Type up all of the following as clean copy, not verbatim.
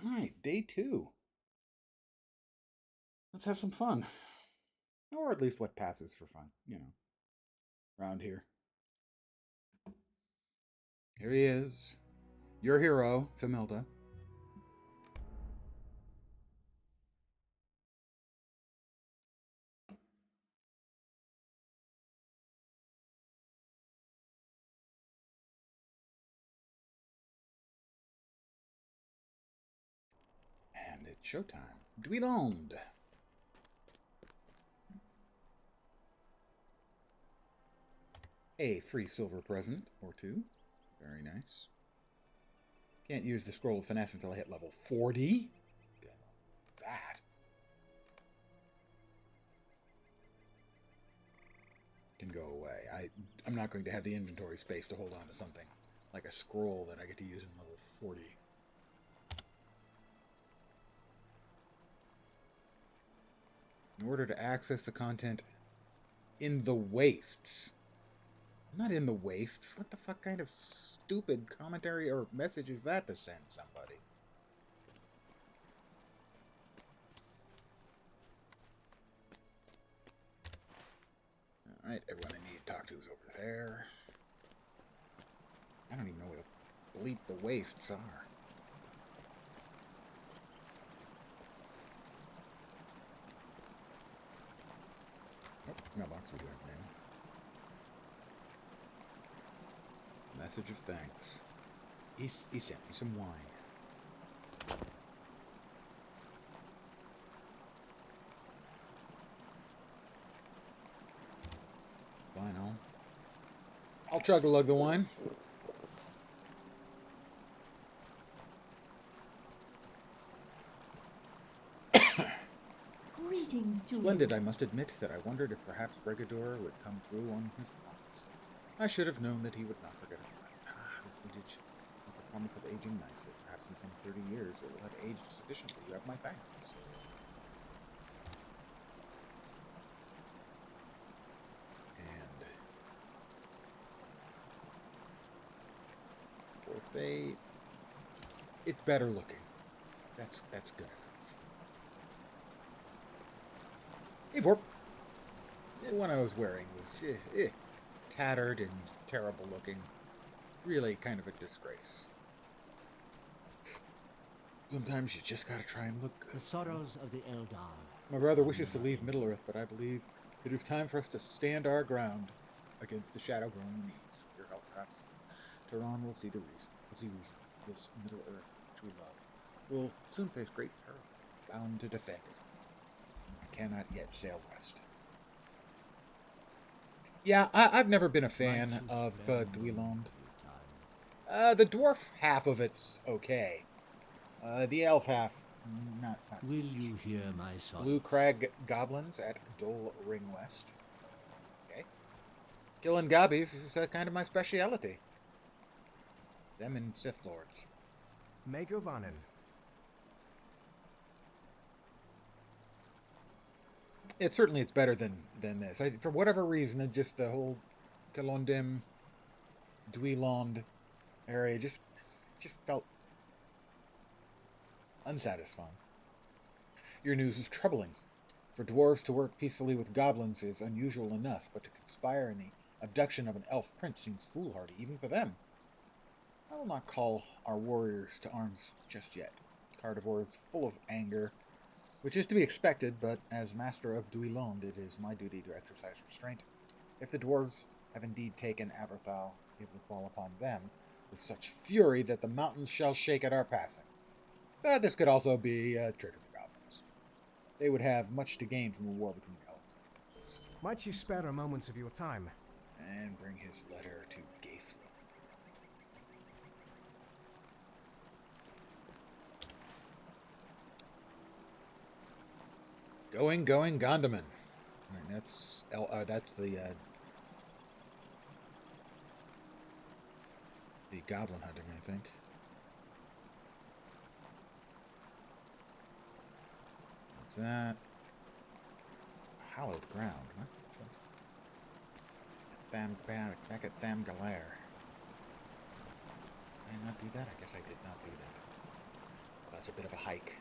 Alright, day 2. Let's have some fun. Or at least what passes for fun, around here. Here he is. Your hero, Familda. And it's showtime. Duillond. A free silver present or two. Very nice. Can't use the scroll of finesse until I hit level 40. That. Can go away. I'm not going to have the inventory space to hold on to something like a scroll that I get to use in level 40. In order to access the content in the wastes. Not in the wastes. What the fuck kind of stupid commentary or message is that to send somebody? Alright, everyone I need to talk to is over there. I don't even know what the bleep the wastes are. Oh, mailbox, we do have mail. Message of thanks. He sent me some wine. Fine, I'll chug-a-lug the wine. Greetings to Splendid, I must admit that I wondered if perhaps Brigador would come through on his promise. I should have known that he would not forget it. This vintage has the promise of aging nicely. Perhaps in some 30 years it will have aged sufficiently. You have my thanks. And for fate, it's better looking. That's good enough. Hey, Vorp. The one I was wearing was tattered and terrible looking. Really kind of a disgrace. Sometimes you just gotta try and look good. The sorrows of the Eldar. My brother wishes to leave Middle-earth, but I believe it is time for us to stand our ground against the shadow growing in the east. With your help, perhaps Tehran will see the reason. This Middle-earth, which we love, will soon face great peril, bound to defend it. I cannot yet sail west. Yeah, I've never been a fan of Duillond. The dwarf half of it's okay. The elf half, not Will you hear my song? Blue Crag Goblins at Dole Ring West. Okay. Killing gobbies is kind of my speciality. Them and Sith Lords. Megovanen. It's better than this. For whatever reason, just the whole Kilondim, Duillond area just felt unsatisfying. Your news is troubling. For dwarves to work peacefully with goblins is unusual enough, but to conspire in the abduction of an elf prince seems foolhardy, even for them. I will not call our warriors to arms just yet. Carnivore is full of anger, which is to be expected, but as master of Duillond, it is my duty to exercise restraint. If the dwarves have indeed taken Averthal, it will fall upon them with such fury that the mountains shall shake at our passing. But this could also be a trick of the goblins. They would have much to gain from a war between elves and dwarves. Might you spare a moment of your time? And bring his letter to Gaithlin. Going, Gondaman. Alright, that's the goblin hunting, I think. What's that? Hallowed ground, what? Back at Thamgalar. Did I not do that? I guess I did not do that. That's a bit of a hike.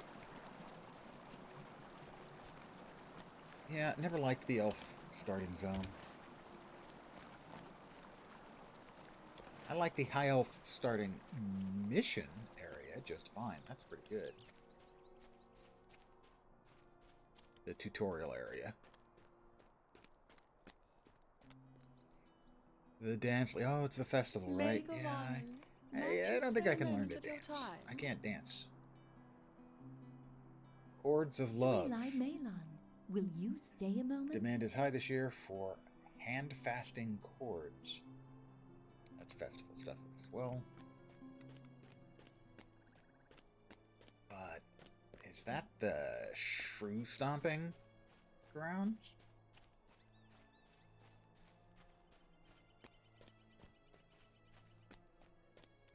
Yeah, never liked the elf starting zone. I like the high elf starting mission area just fine. That's pretty good. The tutorial area. The dance. Oh, it's the festival, right? Yeah. I don't think I can learn to dance. I can't dance. Chords of Love. Will you stay a moment? Demand is high this year for hand fasting chords. That's festival stuff as well. But is that the shrew stomping grounds?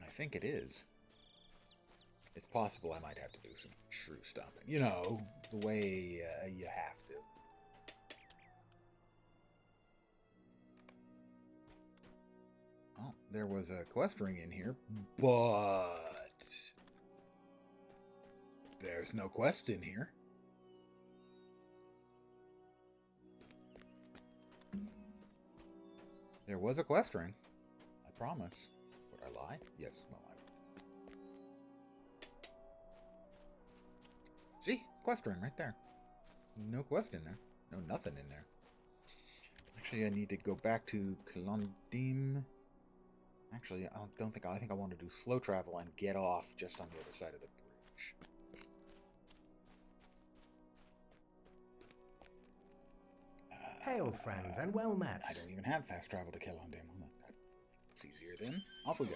I think it is. It's possible I might have to do some shrew stomping. You know, the way you have to. Oh, there was a quest ring in here, but there's no quest in here. There was a quest ring. I promise. Would I lie? Yes. No, I. See? Quest ring right there. No quest in there. No nothing in there. Actually, I need to go back to Duillond. Actually, I think I want to do slow travel and get off just on the other side of the bridge. Hail, friend, and well met. I don't even have fast travel to Duillond. It's easier then. Off we go.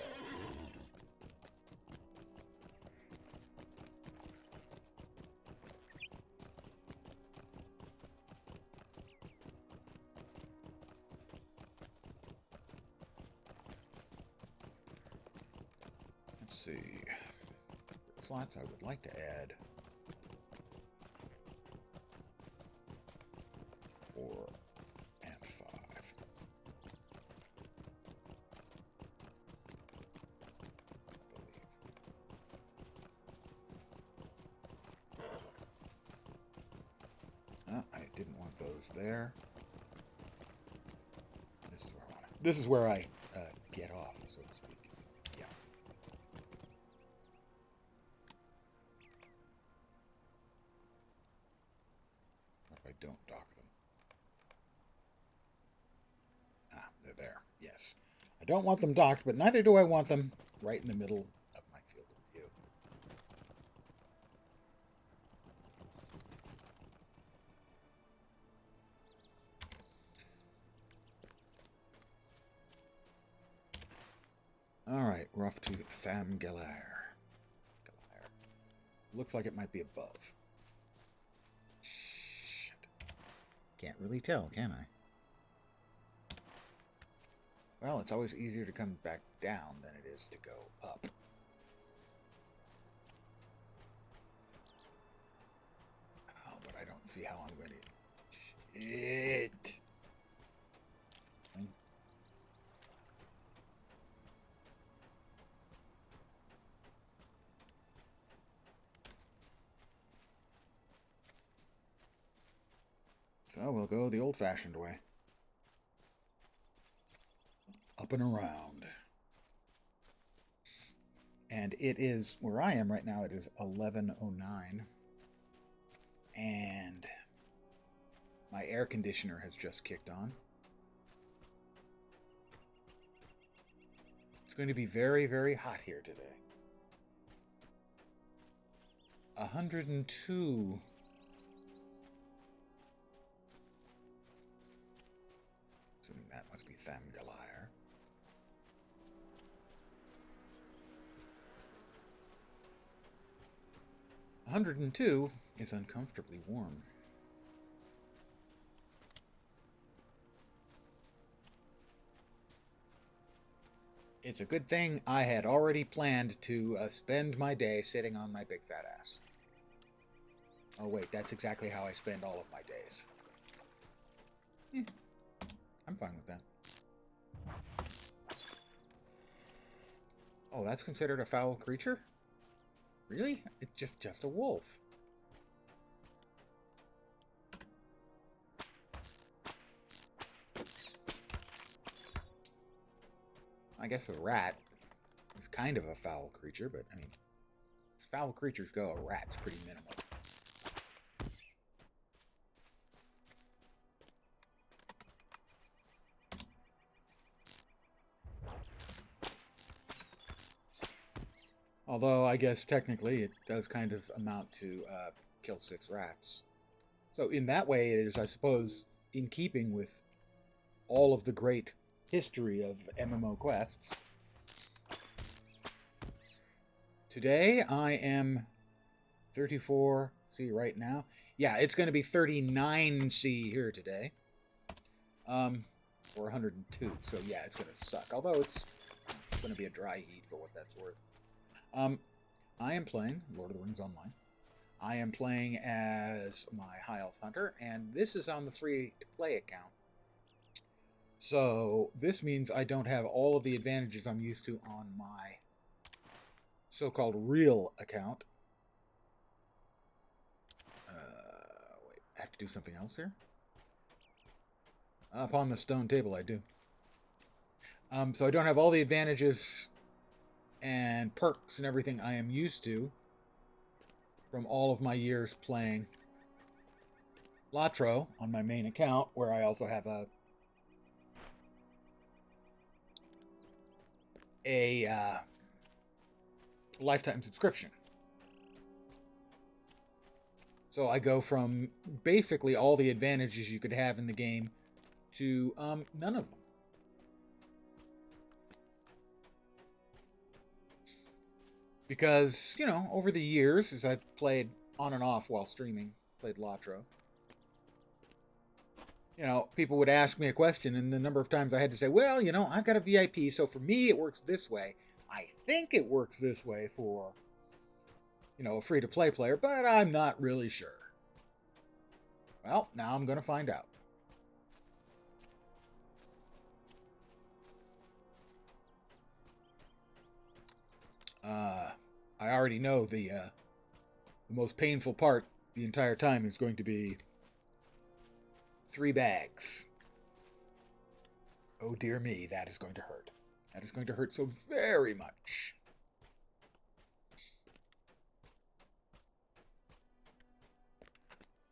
Let's see. Slots I would like to add. 4 and 5. I didn't want those there. This is where I want it. This is where I get off, so to speak. Yeah. What if I don't dock them? Ah, they're there. Yes. I don't want them docked, but neither do I want them right in the middle of my field of view. Alright, we're off to Thamgalar. Looks like it might be above. Shit. Can't really tell, can I? Well, it's always easier to come back down than it is to go up. Oh, but I don't see how I'm going to... Shit! So we'll go the old-fashioned way. Up and around. And it is, where I am right now, it is 11:09. And my air conditioner has just kicked on. It's going to be very, very hot here today. 102. Assuming that must be Thamgalar. 102 is uncomfortably warm. It's a good thing I had already planned to spend my day sitting on my big fat ass. Oh wait, that's exactly how I spend all of my days. I'm fine with that. Oh, that's considered a foul creature? Really? It's just a wolf. I guess the rat is kind of a foul creature, but I mean, as foul creatures go, a rat's pretty minimal. Although, I guess technically it does kind of amount to kill 6 rats. So in that way, it is, I suppose, in keeping with all of the great history of MMO quests. Today, I am 34C right now. Yeah, it's going to be 39C here today. Or 102, so yeah, it's going to suck. Although it's going to be a dry heat for what that's worth. I am playing Lord of the Rings Online. I am playing as my High Elf Hunter, and this is on the free-to-play account. So this means I don't have all of the advantages I'm used to on my so-called real account. Wait, I have to do something else here? Up on the stone table, I do. So I don't have all the advantages and perks and everything I am used to from all of my years playing LotRO on my main account, where I also have a lifetime subscription. So I go from basically all the advantages you could have in the game to none of them. Because, you know, over the years, as I've played on and off while streaming, played LotRO, you know, people would ask me a question, and the number of times I had to say, well, you know, I've got a VIP, so for me it works this way. I think it works this way for, you know, a free-to-play player, but I'm not really sure. Well, now I'm going to find out. I already know the most painful part the entire time is going to be 3 bags. Oh dear me, that is going to hurt. That is going to hurt so very much.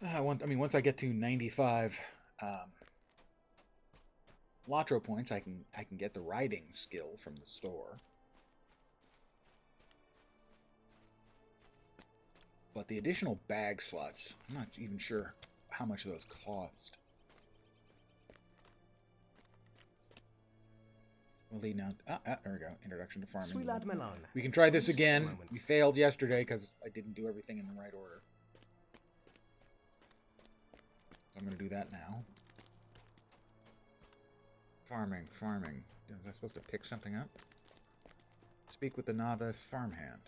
I mean, once I get to 95 LotRO points, I can get the riding skill from the store. But the additional bag slots, I'm not even sure how much those cost. We'll lead now. There we go. Introduction to farming. Sweet lad Milan. We can try this again. We failed yesterday because I didn't do everything in the right order. So I'm going to do that now. Farming. Was I supposed to pick something up? Speak with the novice farmhand.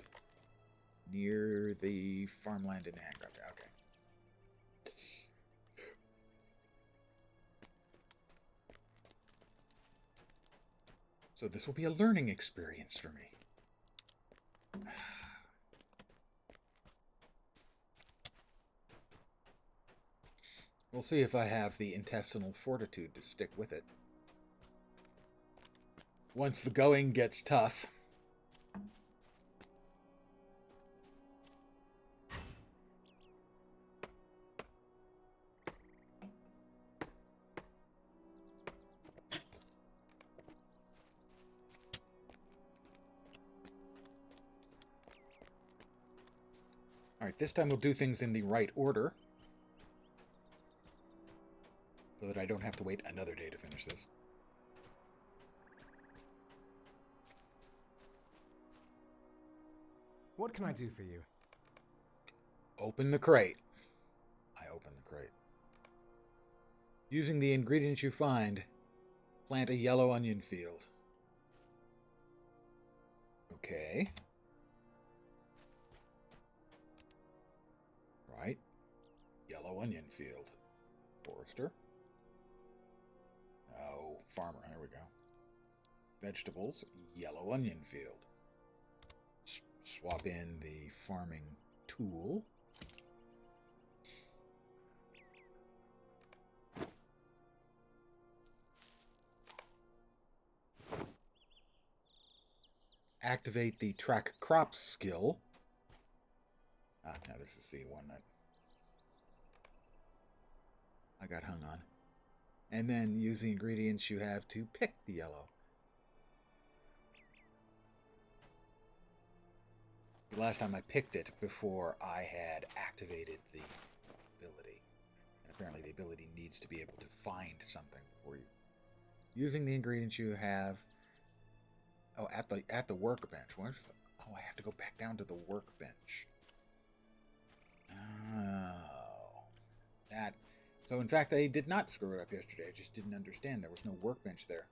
Near the farmland in hand. Okay. So this will be a learning experience for me. We'll see if I have the intestinal fortitude to stick with it. Once the going gets tough. Alright, this time we'll do things in the right order. So that I don't have to wait another day to finish this. What can I do for you? Open the crate. I open the crate. Using the ingredients you find, plant a yellow onion field. Okay. Right. Yellow onion field. Forester. Oh, farmer. There we go. Vegetables. Yellow onion field. Swap in the farming tool. Activate the track crops skill. Now this is the one that I got hung on. And then use the ingredients you have to pick the yellow. The last time I picked it before I had activated the ability. And apparently the ability needs to be able to find something before you. Using the ingredients you have. Oh, at the workbench. Where's the... Oh, I have to go back down to the workbench. Oh. That... So, in fact, I did not screw it up yesterday. I just didn't understand. There was no workbench there.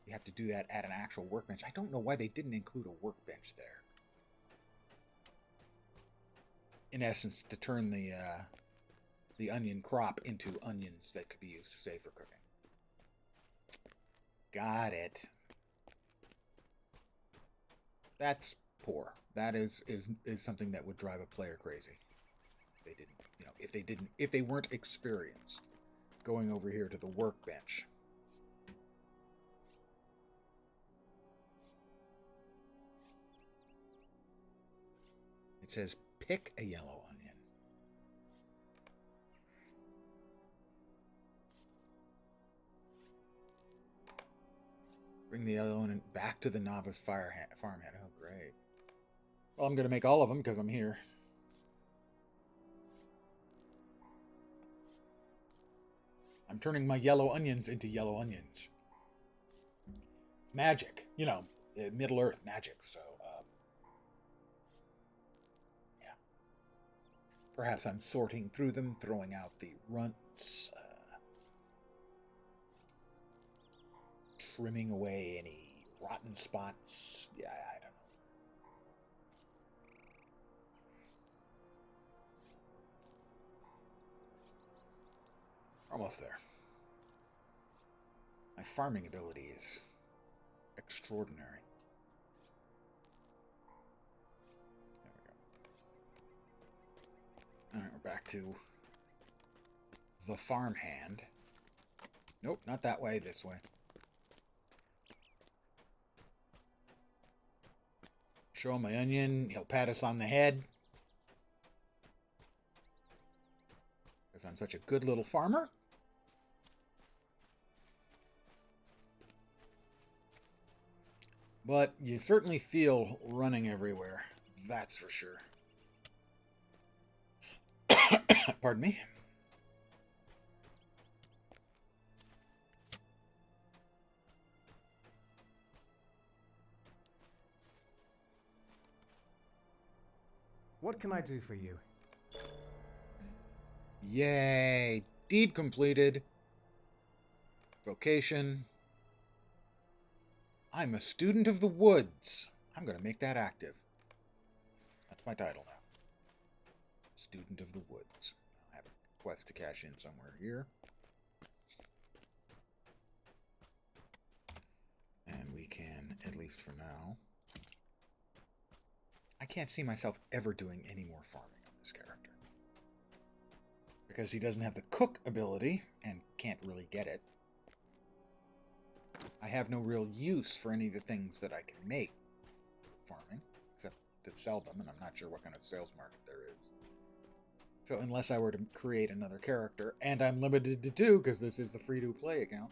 You have to do that at an actual workbench. I don't know why they didn't include a workbench there. In essence, to turn the onion crop into onions that could be used, say, for cooking. Got it. That's poor. That is something that would drive a player crazy. They didn't, if they weren't experienced going over here to the workbench. It says pick a yellow onion. Bring the yellow onion back to the novice farmhand. Oh, great. Well, I'm going to make all of them because I'm here. I'm turning my yellow onions into yellow onions. Magic. Middle Earth magic. So, yeah. Perhaps I'm sorting through them, throwing out the runts, trimming away any rotten spots. Yeah, I don't know. Almost there. My farming ability is extraordinary. There we go. Alright, we're back to the farmhand. Nope, not that way, this way. Show him my onion, he'll pat us on the head. Because I'm such a good little farmer. But you certainly feel running everywhere. That's for sure. Pardon me. What can I do for you? Yay! Deed completed. Vocation. I'm a student of the woods. I'm going to make that active. That's my title now. Student of the woods. I have a quest to cash in somewhere here. And we can, at least for now... I can't see myself ever doing any more farming on this character. Because he doesn't have the cook ability, and can't really get it. I have no real use for any of the things that I can make with farming, except to sell them, and I'm not sure what kind of sales market there is. So unless I were to create another character, and I'm limited to 2, because this is the free-to-play account,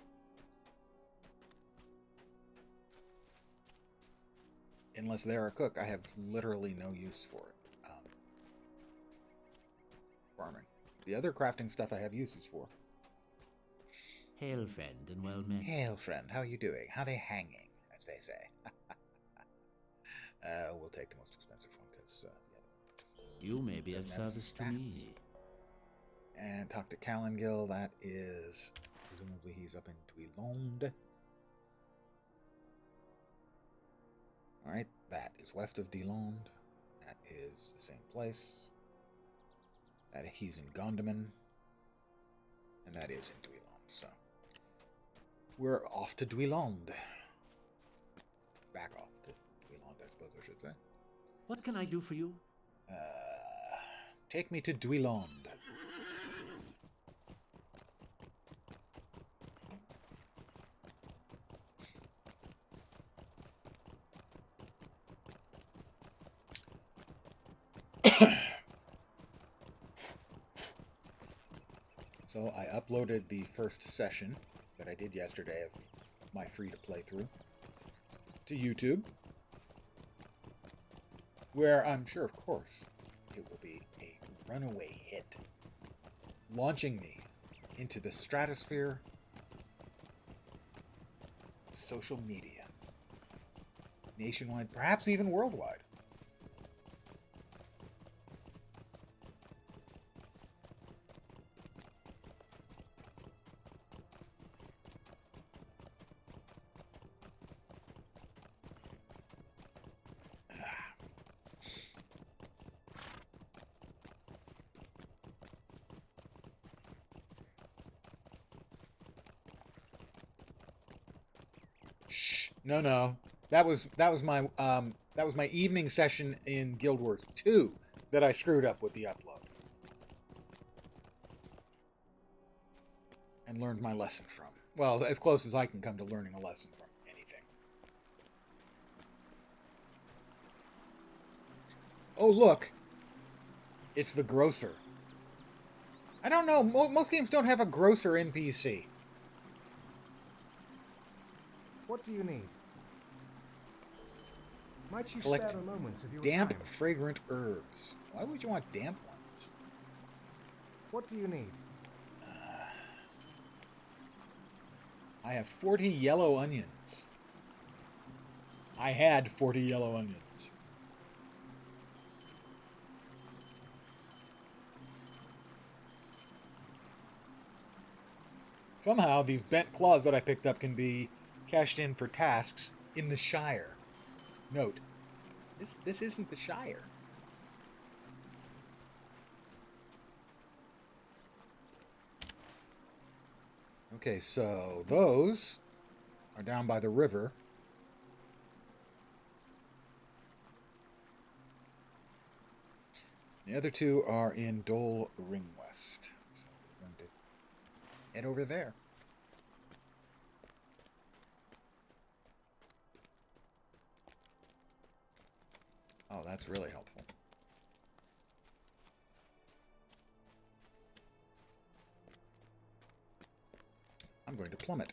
unless they're a cook, I have literally no use for it. Farming. The other crafting stuff I have uses for. Hail, friend, and well met. Hail, friend. How are you doing? How are they hanging, as they say? We'll take the most expensive one, because the other one You may be of doesn't have service to stats. me. And talk to Calangil. That is... Presumably he's up in Duillond. Alright, that is west of Duillond. That is the same place. That he's in Gondaman. And that is in Duillond, so... We're off to Duillond. Back off to Duillond, I suppose I should say. What can I do for you? Take me to Duillond. So I uploaded the first session that I did yesterday of my free-to-play through to YouTube, where I'm sure, of course, it will be a runaway hit, launching me into the stratosphere of social media, nationwide, perhaps even worldwide. No. That was my evening session in Guild Wars 2 that I screwed up with the upload. And learned my lesson from. Well, as close as I can come to learning a lesson from anything. Oh, look. It's the grocer. I don't know. Most games don't have a grocer NPC. What do you need? Might you Collect spare a moment of your damp, time? fragrant herbs. Why would you want damp ones? What do you need? I have 40 yellow onions. I had 40 yellow onions. Somehow, these bent claws that I picked up can be cashed in for tasks in the Shire. Note, this isn't the Shire. Okay, so those are down by the river. The other two are in Dole Ring West. So we're going to head over there. Oh, that's really helpful. I'm going to plummet.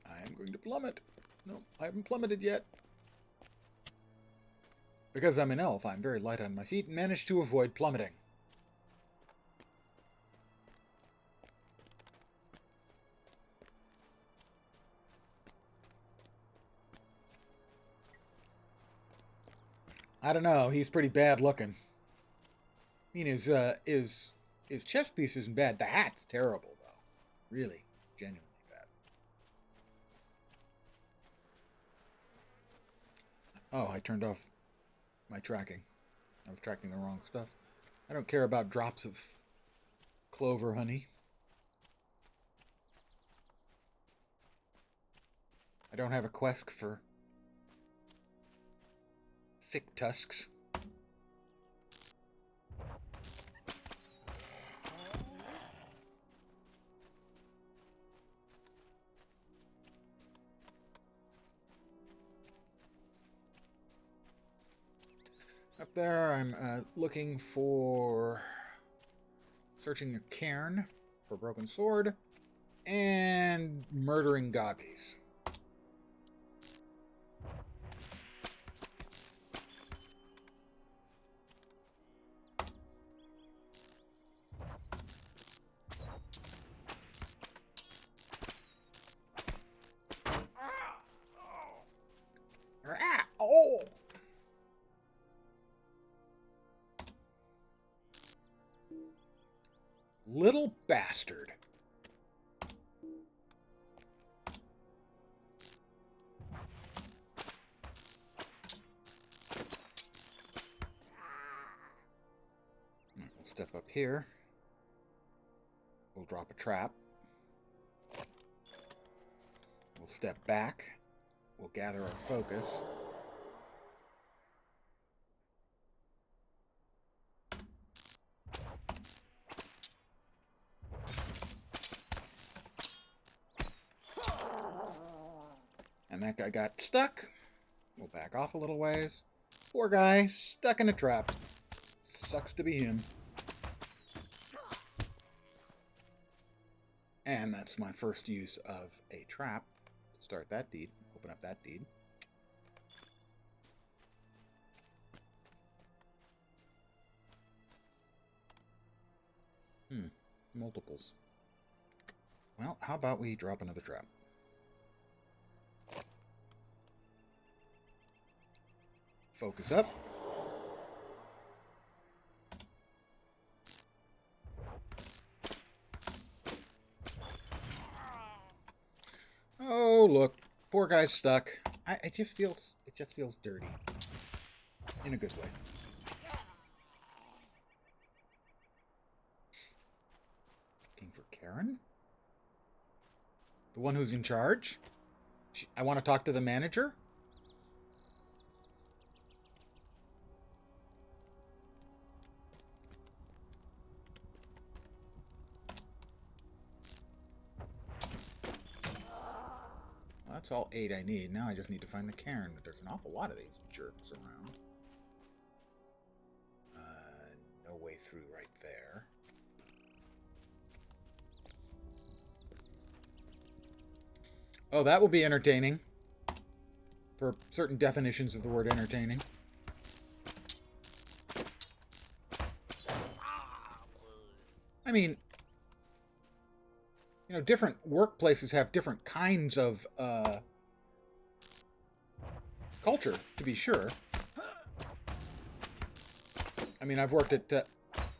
I'm going to plummet. No, I haven't plummeted yet. Because I'm an elf, I'm very light on my feet and managed to avoid plummeting. I don't know, he's pretty bad looking. I mean, his chest piece isn't bad. The hat's terrible, though. Really, genuinely bad. Oh, I turned off my tracking. I was tracking the wrong stuff. I don't care about drops of clover honey. I don't have a quest for thick tusks. Up there, I'm looking for... searching a cairn for a broken sword and murdering gobbies. Oh! Little bastard. We'll step up here. We'll drop a trap. We'll step back. We'll gather our focus. And that guy got stuck. We'll back off a little ways. Poor guy, stuck in a trap. Sucks to be him. And that's my first use of a trap. Start that deed. Open up that deed. Multiples. Well, how about we drop another trap? Focus up. Oh, look. Poor guy's stuck. It just feels dirty. In a good way. Looking for Karen? The one who's in charge? I want to talk to the manager? That's all 8 I need. Now I just need to find the Karen. But there's an awful lot of these jerks around. No way through right there. Oh, that will be entertaining. For certain definitions of the word entertaining. I mean, you know, different workplaces have different kinds of culture, to be sure. I mean, I've worked at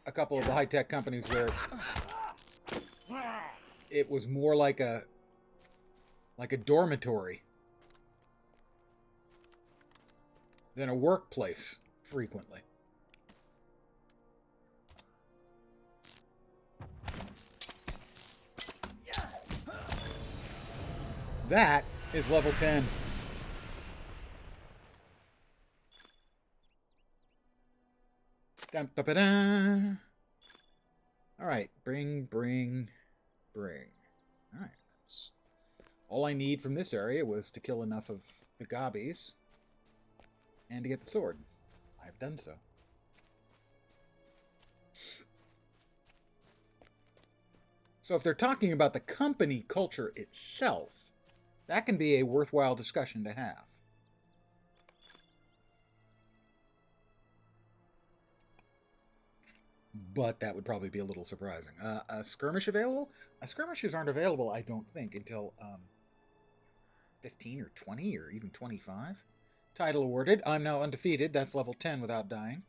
a couple of the high-tech companies where it was more like a dormitory than a workplace, frequently. That is level 10. Dun, ba, ba, da. All right, bring. All right, that's all I need from this area was to kill enough of the gobbies and to get the sword. I've done so. So if they're talking about the company culture itself, that can be a worthwhile discussion to have. But that would probably be a little surprising. A skirmish available? Skirmishes aren't available, I don't think, until 15 or 20 or even 25. Title awarded. I'm now undefeated. That's level 10 without dying.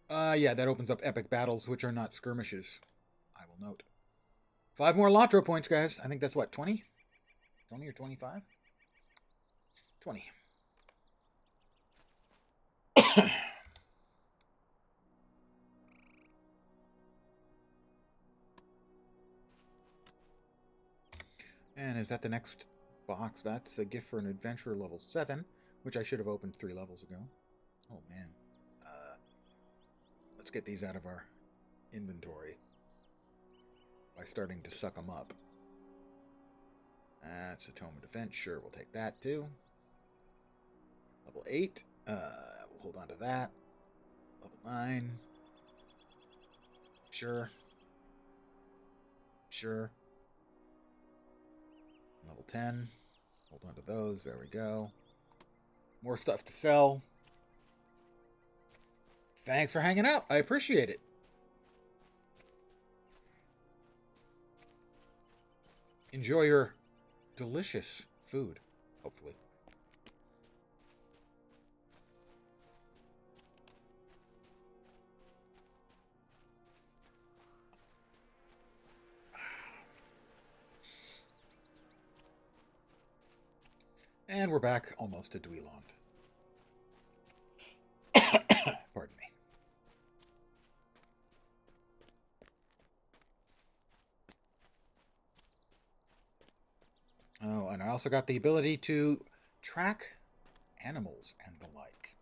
Yeah, that opens up epic battles, which are not skirmishes. I will note. 5 more LotRO points, guys. I think that's what, 20? 20 or 25? 20. And is that the next box? That's the gift for an adventurer level 7, which I should have opened 3 levels ago. Oh, man. Let's get these out of our inventory by starting to suck them up. That's a Tome of Defense. Sure, we'll take that too. Level 8. We'll hold on to that. Level 9. Sure. Level 10. Hold on to those. There we go. More stuff to sell. Thanks for hanging out. I appreciate it. Enjoy your delicious food, hopefully. And we're back almost to Duillond. Pardon me. Oh, and I also got the ability to track animals and the like.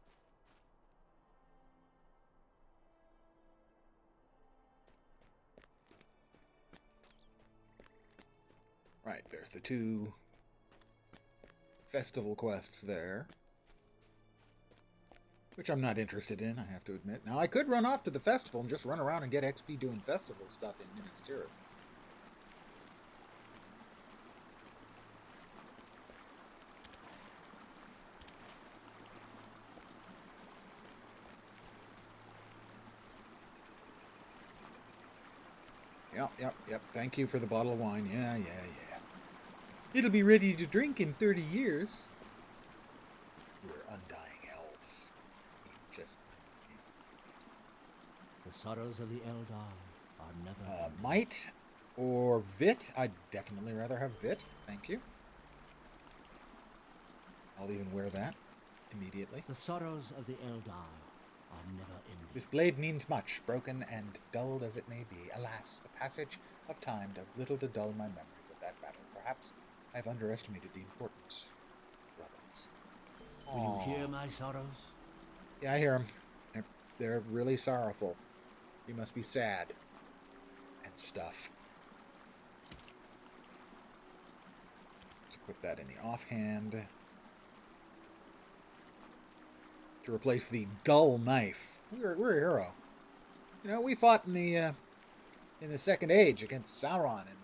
Right, there's the 2 festival quests there. Which I'm not interested in, I have to admit. Now, I could run off to the festival and just run around and get XP doing festival stuff in Minas Tirith. Yep. Thank you for the bottle of wine. Yeah. It'll be ready to drink in 30 years. We're undying elves. Just... The sorrows of the Eldar are never... might or Vit? I'd definitely rather have Vit. Thank you. I'll even wear that immediately. The sorrows of the Eldar are never ending. This blade means much, broken and dulled as it may be. Alas, the passage of time does little to dull my memories of that battle. Perhaps I've underestimated the importance. Brothers. Will you hear my sorrows? Yeah, I hear them. They're really sorrowful. You must be sad. And stuff. Let's equip that in the offhand. To replace the dull knife. We're a hero. You know, we fought in the Second Age against Sauron and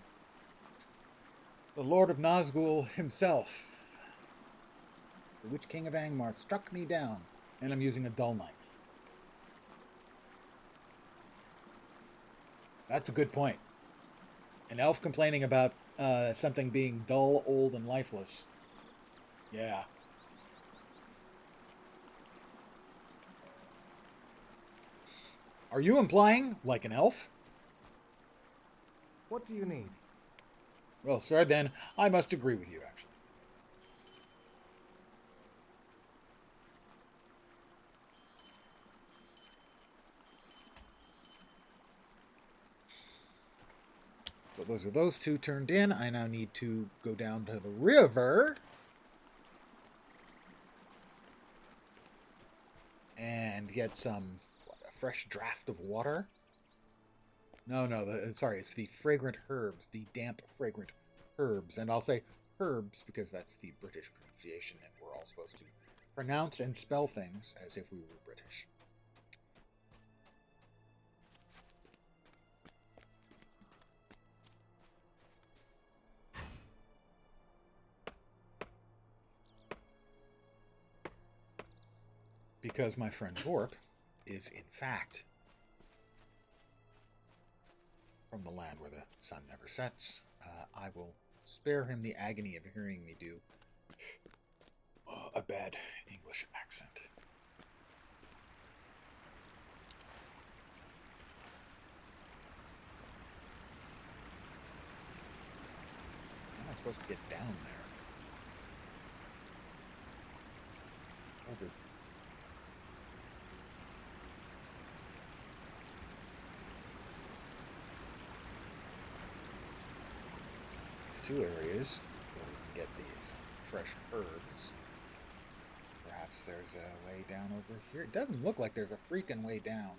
the Lord of Nazgul himself. The Witch King of Angmar struck me down, and I'm using a dull knife. That's a good point. An elf complaining about something being dull, old, and lifeless. Yeah. Are you implying, like an elf? What do you need? Well, sir, then I must agree with you, actually. So those are those 2 turned in. I now need to go down to the river and get some a fresh draft of water. No, sorry, it's the fragrant herbs, the damp fragrant herbs. And I'll say herbs because that's the British pronunciation, and we're all supposed to pronounce and spell things as if we were British. Because my friend Vorp is, in fact, from the land where the sun never sets, I will spare him the agony of hearing me do a bad English accent. How am I supposed to get down there? Over. Two areas where we can get these fresh herbs. Perhaps there's a way down over here. It doesn't look like there's a freaking way down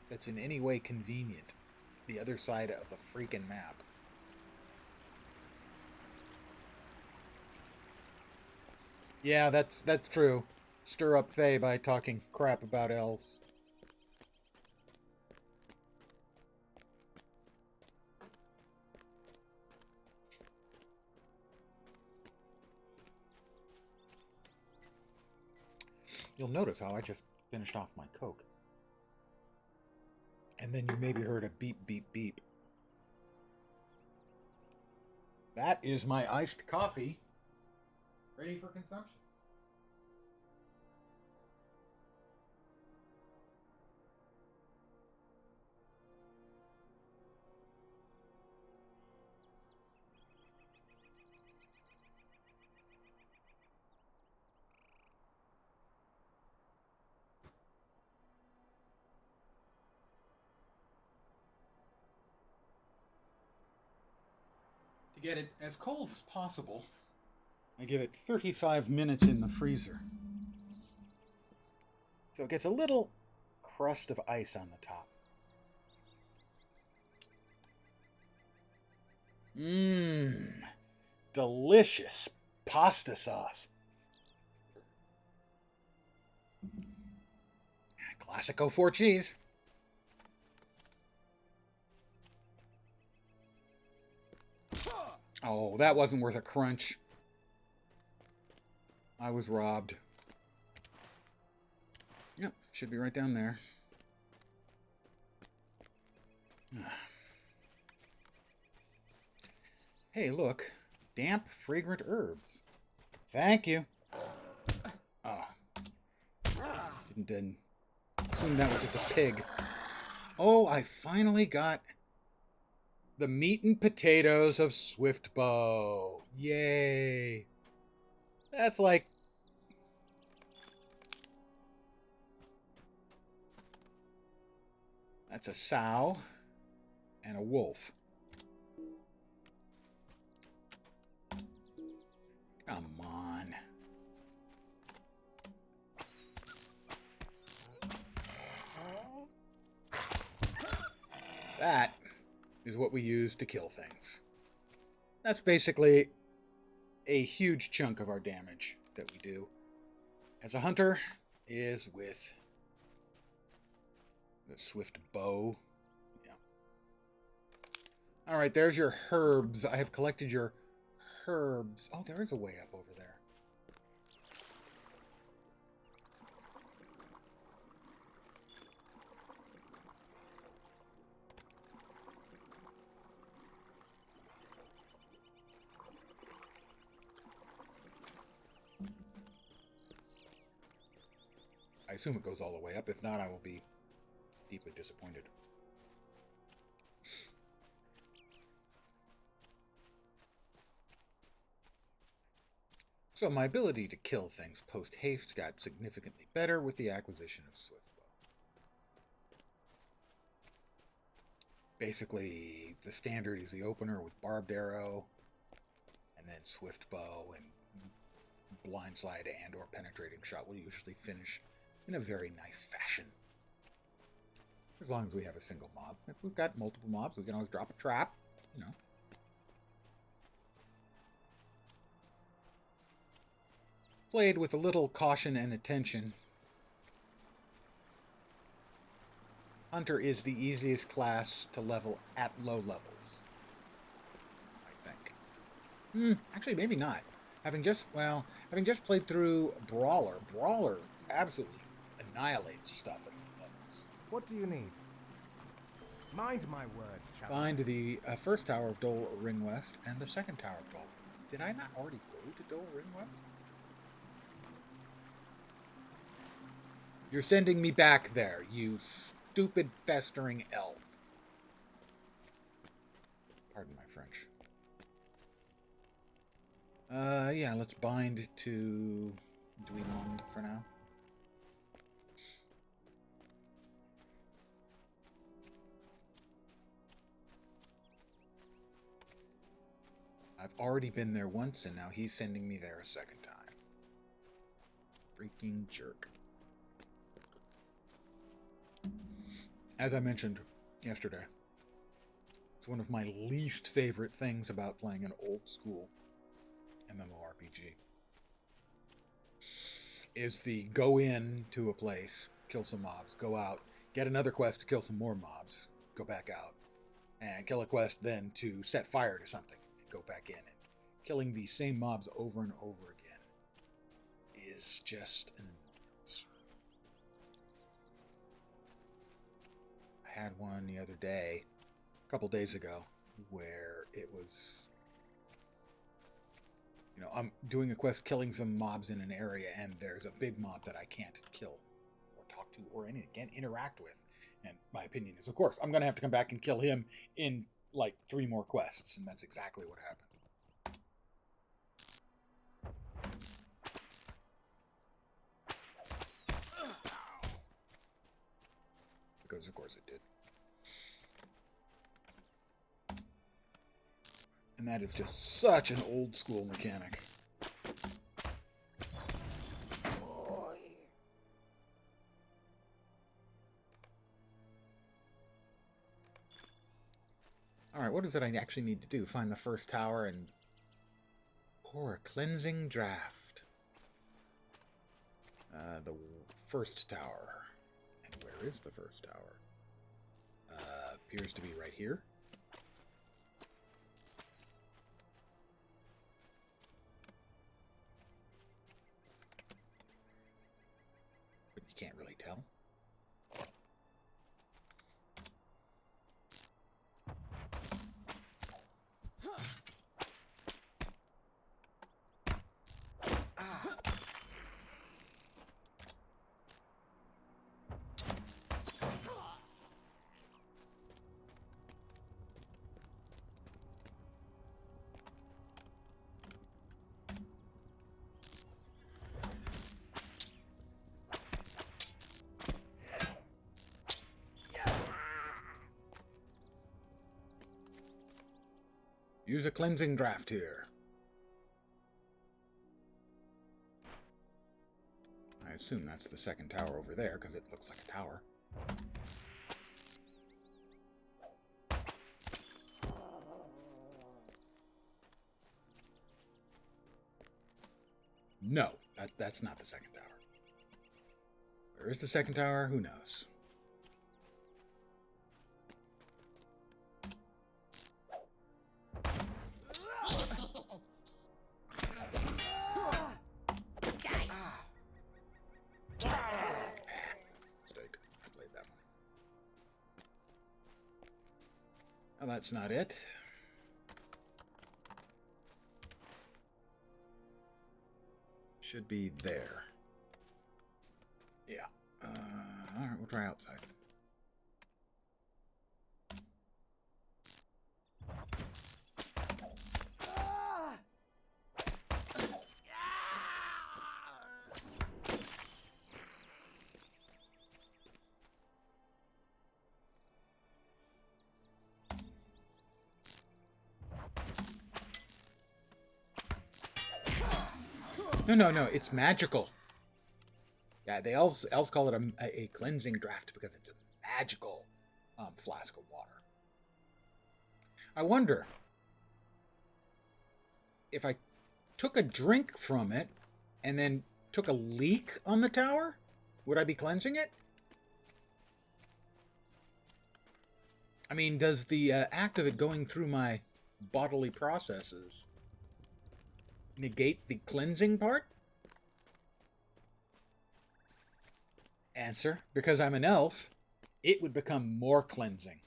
that's in any way convenient. The other side of the freaking map. Yeah, that's true. Stir up Faye by talking crap about elves. You'll notice how I just finished off my Coke. And then you maybe heard a beep, beep, beep. That is my iced coffee. Ready for consumption. To get it as cold as possible, I give it 35 minutes in the freezer. So it gets a little crust of ice on the top. Mmm. Delicious pasta sauce. Classic 04 cheese. Oh, that wasn't worth a crunch. I was robbed. Yep, should be right down there. Hey, look. Damp, fragrant herbs. Thank you. Didn't assume that was just a pig. Oh, I finally got the meat and potatoes of Swiftbow. Yay. That's like... That's a sow and a wolf. Come on. That is what we use to kill things. That's basically a huge chunk of our damage that we do as a hunter is with the swift bow. Yeah. All right, there's your herbs. I have collected your herbs. Oh, there is a way up over there. I assume it goes all the way up. If not, I will be deeply disappointed. So my ability to kill things post-haste got significantly better with the acquisition of Swiftbow. Basically, the standard is the opener with barbed arrow, and then Swiftbow and blindside and or penetrating shot will usually finish in a very nice fashion. As long as we have a single mob. If we've got multiple mobs, we can always drop a trap, you know. Played with a little caution and attention. Hunter is the easiest class to level at low levels, I think. Actually, maybe not. Having just played through Brawler absolutely annihilates stuff at low levels. What do you need? Mind my words, chap. Find the first tower of Dole Ring West and the second tower of Dole. Did I not already go to Dole Ring West? You're sending me back there, you stupid festering elf. Pardon my French. Yeah, let's bind to Duillond for now. I've already been there once, and now he's sending me there a second time. Freaking jerk. As I mentioned yesterday, it's one of my least favorite things about playing an old school MMORPG. Is the go in to a place, kill some mobs, go out, get another quest to kill some more mobs, go back out, and kill a quest then to set fire to something, and go back in. And killing the same mobs over and over again is just an annoyance. I had one the other day, a couple days ago, where it was, you know, I'm doing a quest killing some mobs in an area, and there's a big mob that I can't kill or talk to or again interact with. And my opinion is, of course, I'm going to have to come back and kill him in like 3 more quests, and that's exactly what happened. Because of course it did. And that is just such an old school mechanic. Alright, what is it I actually need to do? Find the first tower and pour a cleansing draft. The first tower. And where is the first tower? Appears to be right here. But you can't really tell. Use a cleansing draft here. I assume that's the second tower over there, because it looks like a tower. No, that's not the second tower. Where is the second tower? Who knows? Well, that's not it. Should be there. Yeah. Alright, we'll try outside. No, it's magical. Yeah, the elves call it a cleansing draft because it's a magical flask of water. I wonder if I took a drink from it and then took a leak on the tower, would I be cleansing it? I mean, does the act of it going through my bodily processes negate the cleansing part? Answer, because I'm an elf, it would become more cleansing.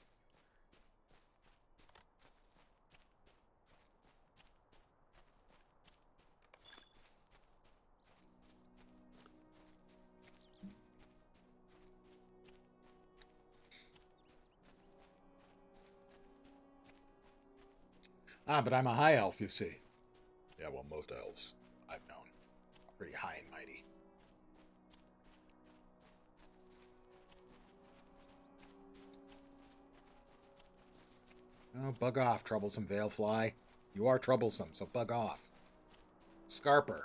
But I'm a high elf, you see. Yeah, well, most elves I've known are pretty high and mighty. Oh, bug off, troublesome Veilfly. You are troublesome, so bug off. Scarper.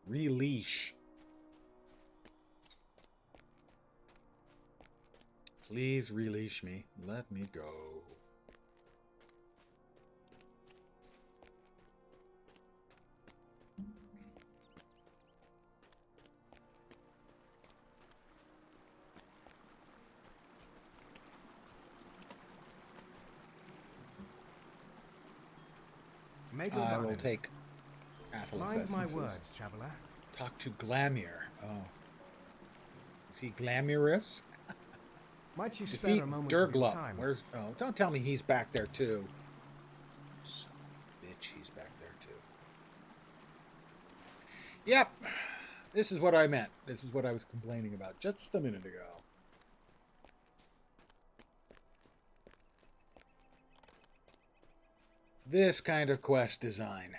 Releash. Please release me. Let me go. I will take Mind my words, traveler. Talk to Glamir. Oh. Is he glamorous? Might you spare Defeat a moment of your Durglup. time? Where's... Oh, don't tell me he's back there, too. Son of a bitch, he's back there, too. Yep. This is what I meant. This is what I was complaining about just a minute ago. This kind of quest design.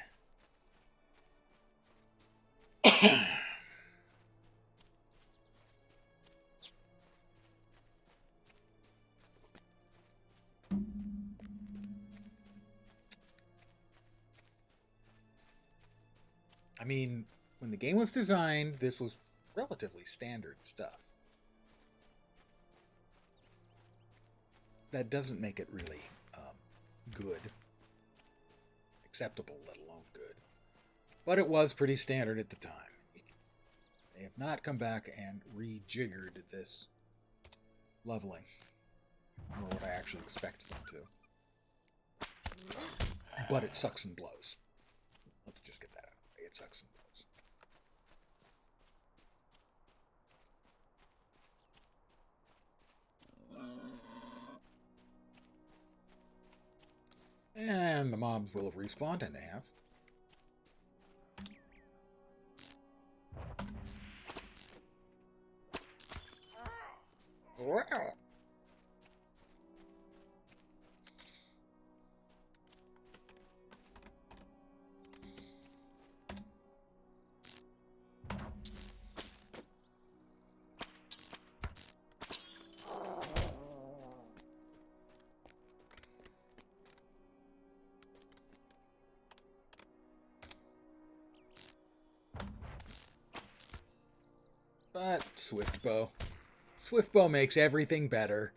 I mean, when the game was designed, this was relatively standard stuff. that doesn't make it really good. Acceptable, let alone good. But it was pretty standard at the time. They have not come back and rejiggered this leveling, or what I actually expect them to. But it sucks and blows. Let's just get that out of the way. It sucks and blows. And the mobs will have respawned, and they have. Wow. But Swiftbow. Swiftbow makes everything better.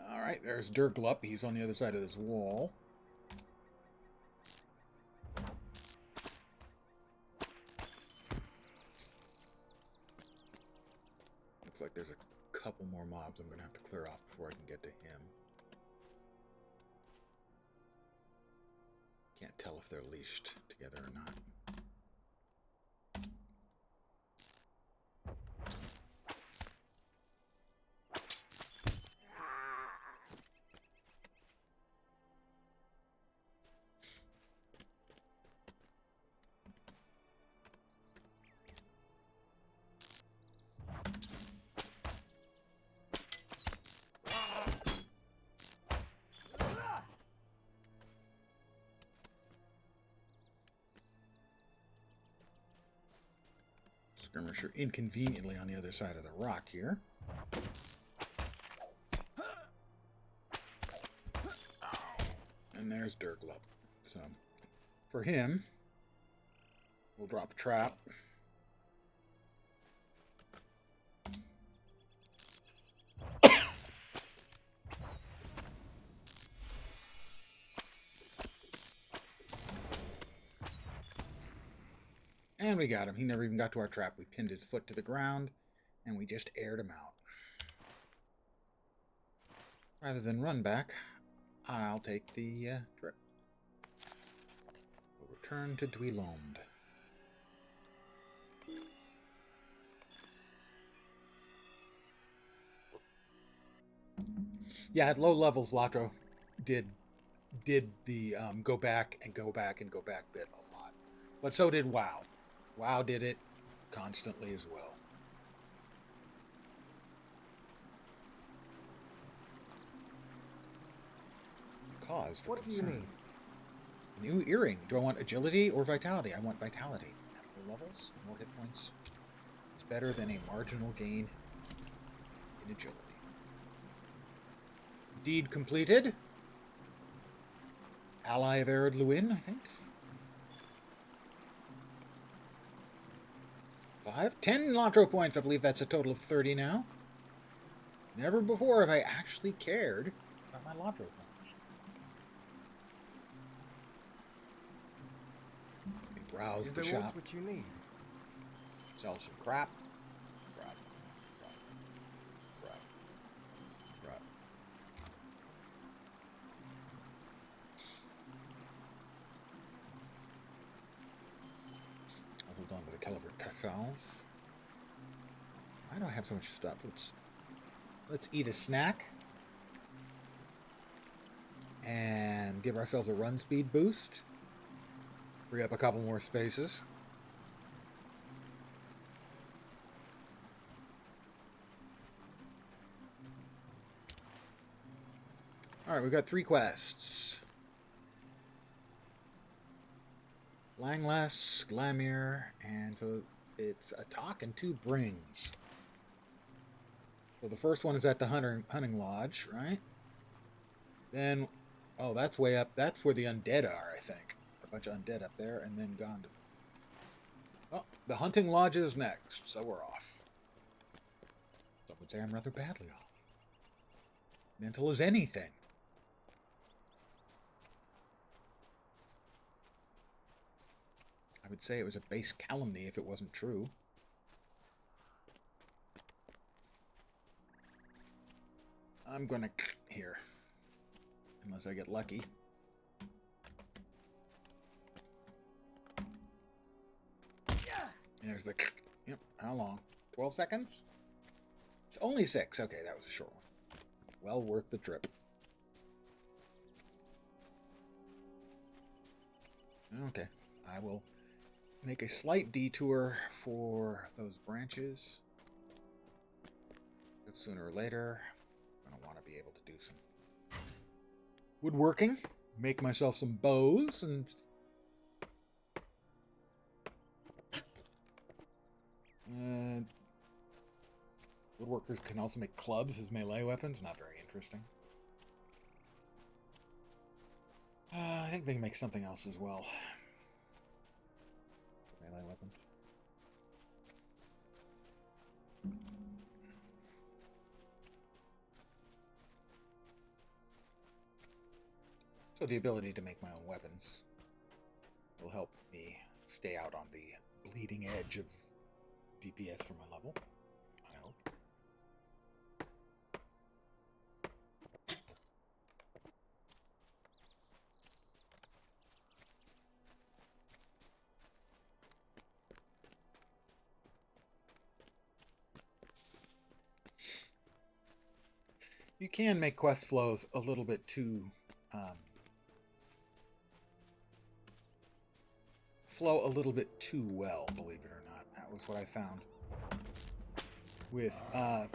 Alright, there's Durglup. He's on the other side of this wall. Looks like there's a couple more mobs I'm going to have to clear off before I can get to him. Can't tell if they're leashed together or not. Skirmisher inconveniently on the other side of the rock here. And there's Durglup. So, for him, we'll drop a trap. And we got him. He never even got to our trap. We pinned his foot to the ground, and we just aired him out. Rather than run back, I'll take the trip. We'll return to Duillond. Yeah, at low levels, LotRO did the go back and go back and go back bit a lot. But so did WoW. WoW did it constantly as well. Cause for What do you concern. need? A new earring. Do I want agility or vitality? I want vitality. At low levels, more hit points. It's better than a marginal gain in agility. Deed completed. Ally of Arid Luin, I think. 10 LotRO points. I believe that's a total of 30 now. Never before have I actually cared about my LotRO points. Let me browse Is the there shop. what you need? Sell some crap. Crap. Crap. Crap. I'll hold on to the caliber cassals. Why do I have so much stuff? Let's eat a snack. And give ourselves a run speed boost. Free up a couple more spaces. Alright, we've got 3 quests. Langlass, Glamir, and so it's a talk and 2 brings. So the first one is at the hunting lodge, right? Then Oh, that's way up. That's where the undead are, I think. A bunch of undead up there, and then gone to the... Oh, the hunting lodge is next, so we're off. Some would say I'm rather badly off. Mental as anything. I would say it was a base calumny if it wasn't true. I'm gonna here. Unless I get lucky. There's the... Yep, how long? 12 seconds? It's only 6. Okay, that was a short one. Well worth the trip. Okay, I will make a slight detour for those branches. But sooner or later, I'm going to want to be able to do some woodworking. Make myself some bows and... woodworkers can also make clubs as melee weapons. Not very interesting. I think they can make something else as well. Melee weapon. So the ability to make my own weapons will help me stay out on the bleeding edge of DPS for my level, I hope. You can make quest flows a little bit too flow a little bit too well, believe it or not. That was what I found with the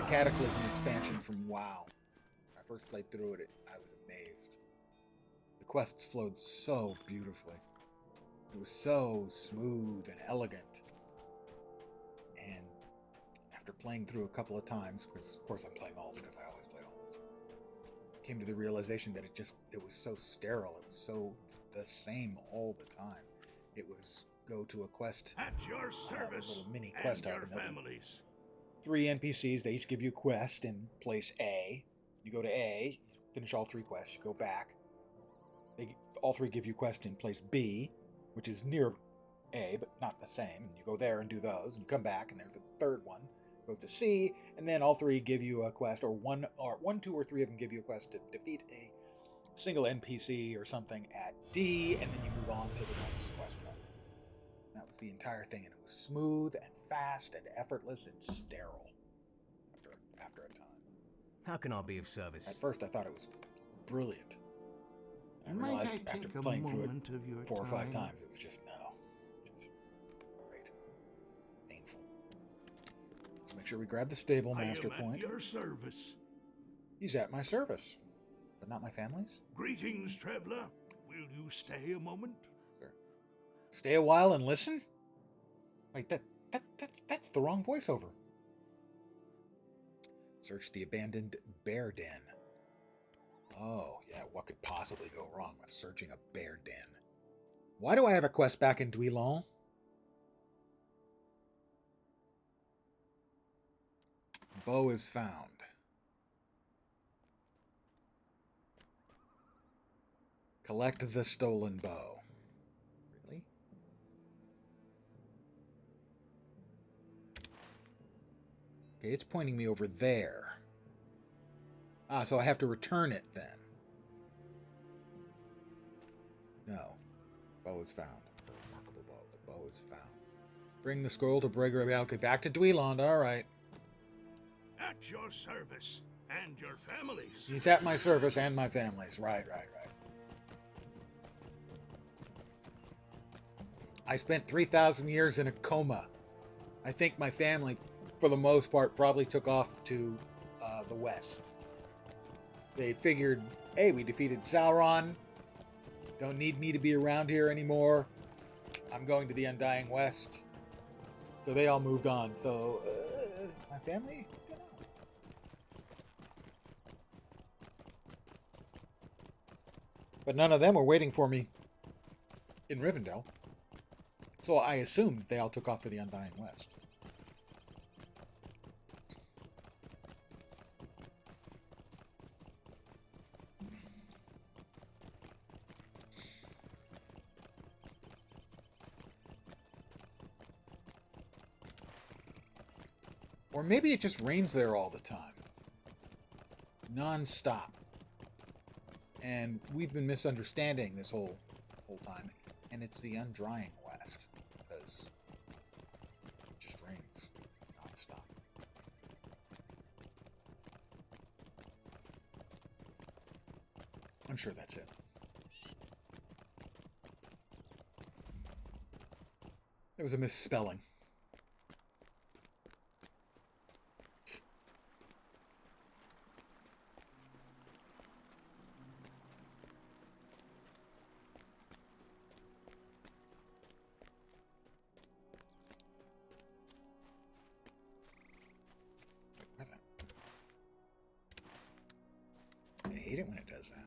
Cataclysm expansion from WoW. When I first played through it, I was amazed. The quests flowed so beautifully. It was so smooth and elegant. And after playing through a couple of times, because of course I'm playing alts because I always play alts, came to the realization that it was so sterile. It was so the same all the time. It was go to a quest at your service, a little mini quest and hub, your and families. 3 NPCs, they each give you a quest in place A. You go to A, finish all 3 quests, you go back. All 3 give you quests in place B, which is near A, but not the same. And you go there and do those, and come back, and there's a third one. Goes to C, and then all 3 give you a quest, or one, 2, or 3 of them give you a quest to defeat a single NPC or something at D, and then you move on to the next quest hub. That was the entire thing, and it was smooth and fast and effortless and sterile after a time. How can I be of service? At first, I thought it was brilliant. And I Might realized I after take a playing through it moment of your 4 or 5 time? times, it was just great, painful. Let's make sure we grab the stable master I am point. at your service. He's at my service, but not my family's. Greetings, traveler. Will you stay a moment? Sure. Stay a while and listen. Wait, that's the wrong voiceover. Search the abandoned bear den. Oh, yeah, what could possibly go wrong with searching a bear den? Why do I have a quest back in Duillond? Bow is found. Collect the stolen bow. Really? Okay, it's pointing me over there. Ah, so I have to return it then. No. Bow is found. A remarkable bow. The bow is found. Bring the scroll to Breger. Okay, back to Duillond. All right. At your service and your families. He's at my service and my family's. Right. I spent 3,000 years in a coma. I think my family, for the most part, probably took off to the west. They figured, hey, we defeated Sauron. Don't need me to be around here anymore. I'm going to the Undying West. So they all moved on. So, my family? I don't know. But none of them were waiting for me in Rivendell. So I assumed they all took off for the Undying West. Or maybe it just rains there all the time. Non-stop. And we've been misunderstanding this whole time. And it's the Undrying West. Because it just rains non-stop. I'm sure that's it. There was a misspelling. I hate it when it does that.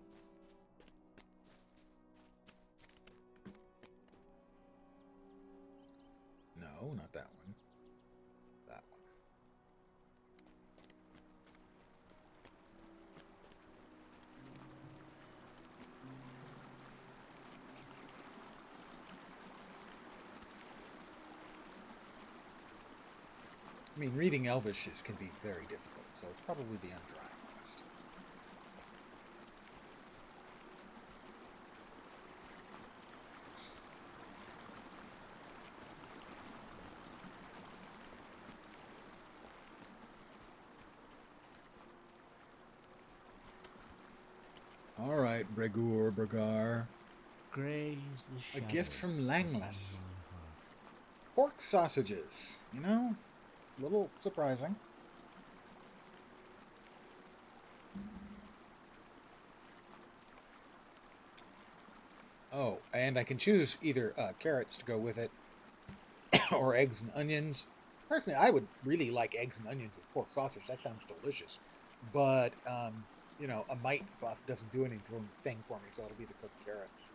No, not that one. That one. I mean, reading Elvish can be very difficult, so it's probably the Undrying West. All right, Bregar. Grey is the A shadow. gift from Langless. Pork sausages, you know? A little surprising. Oh, and I can choose either carrots to go with it or eggs and onions. Personally, I would really like eggs and onions with pork sausage. That sounds delicious. But, you know, a might buff doesn't do anything for me, so it'll be the cooked carrots.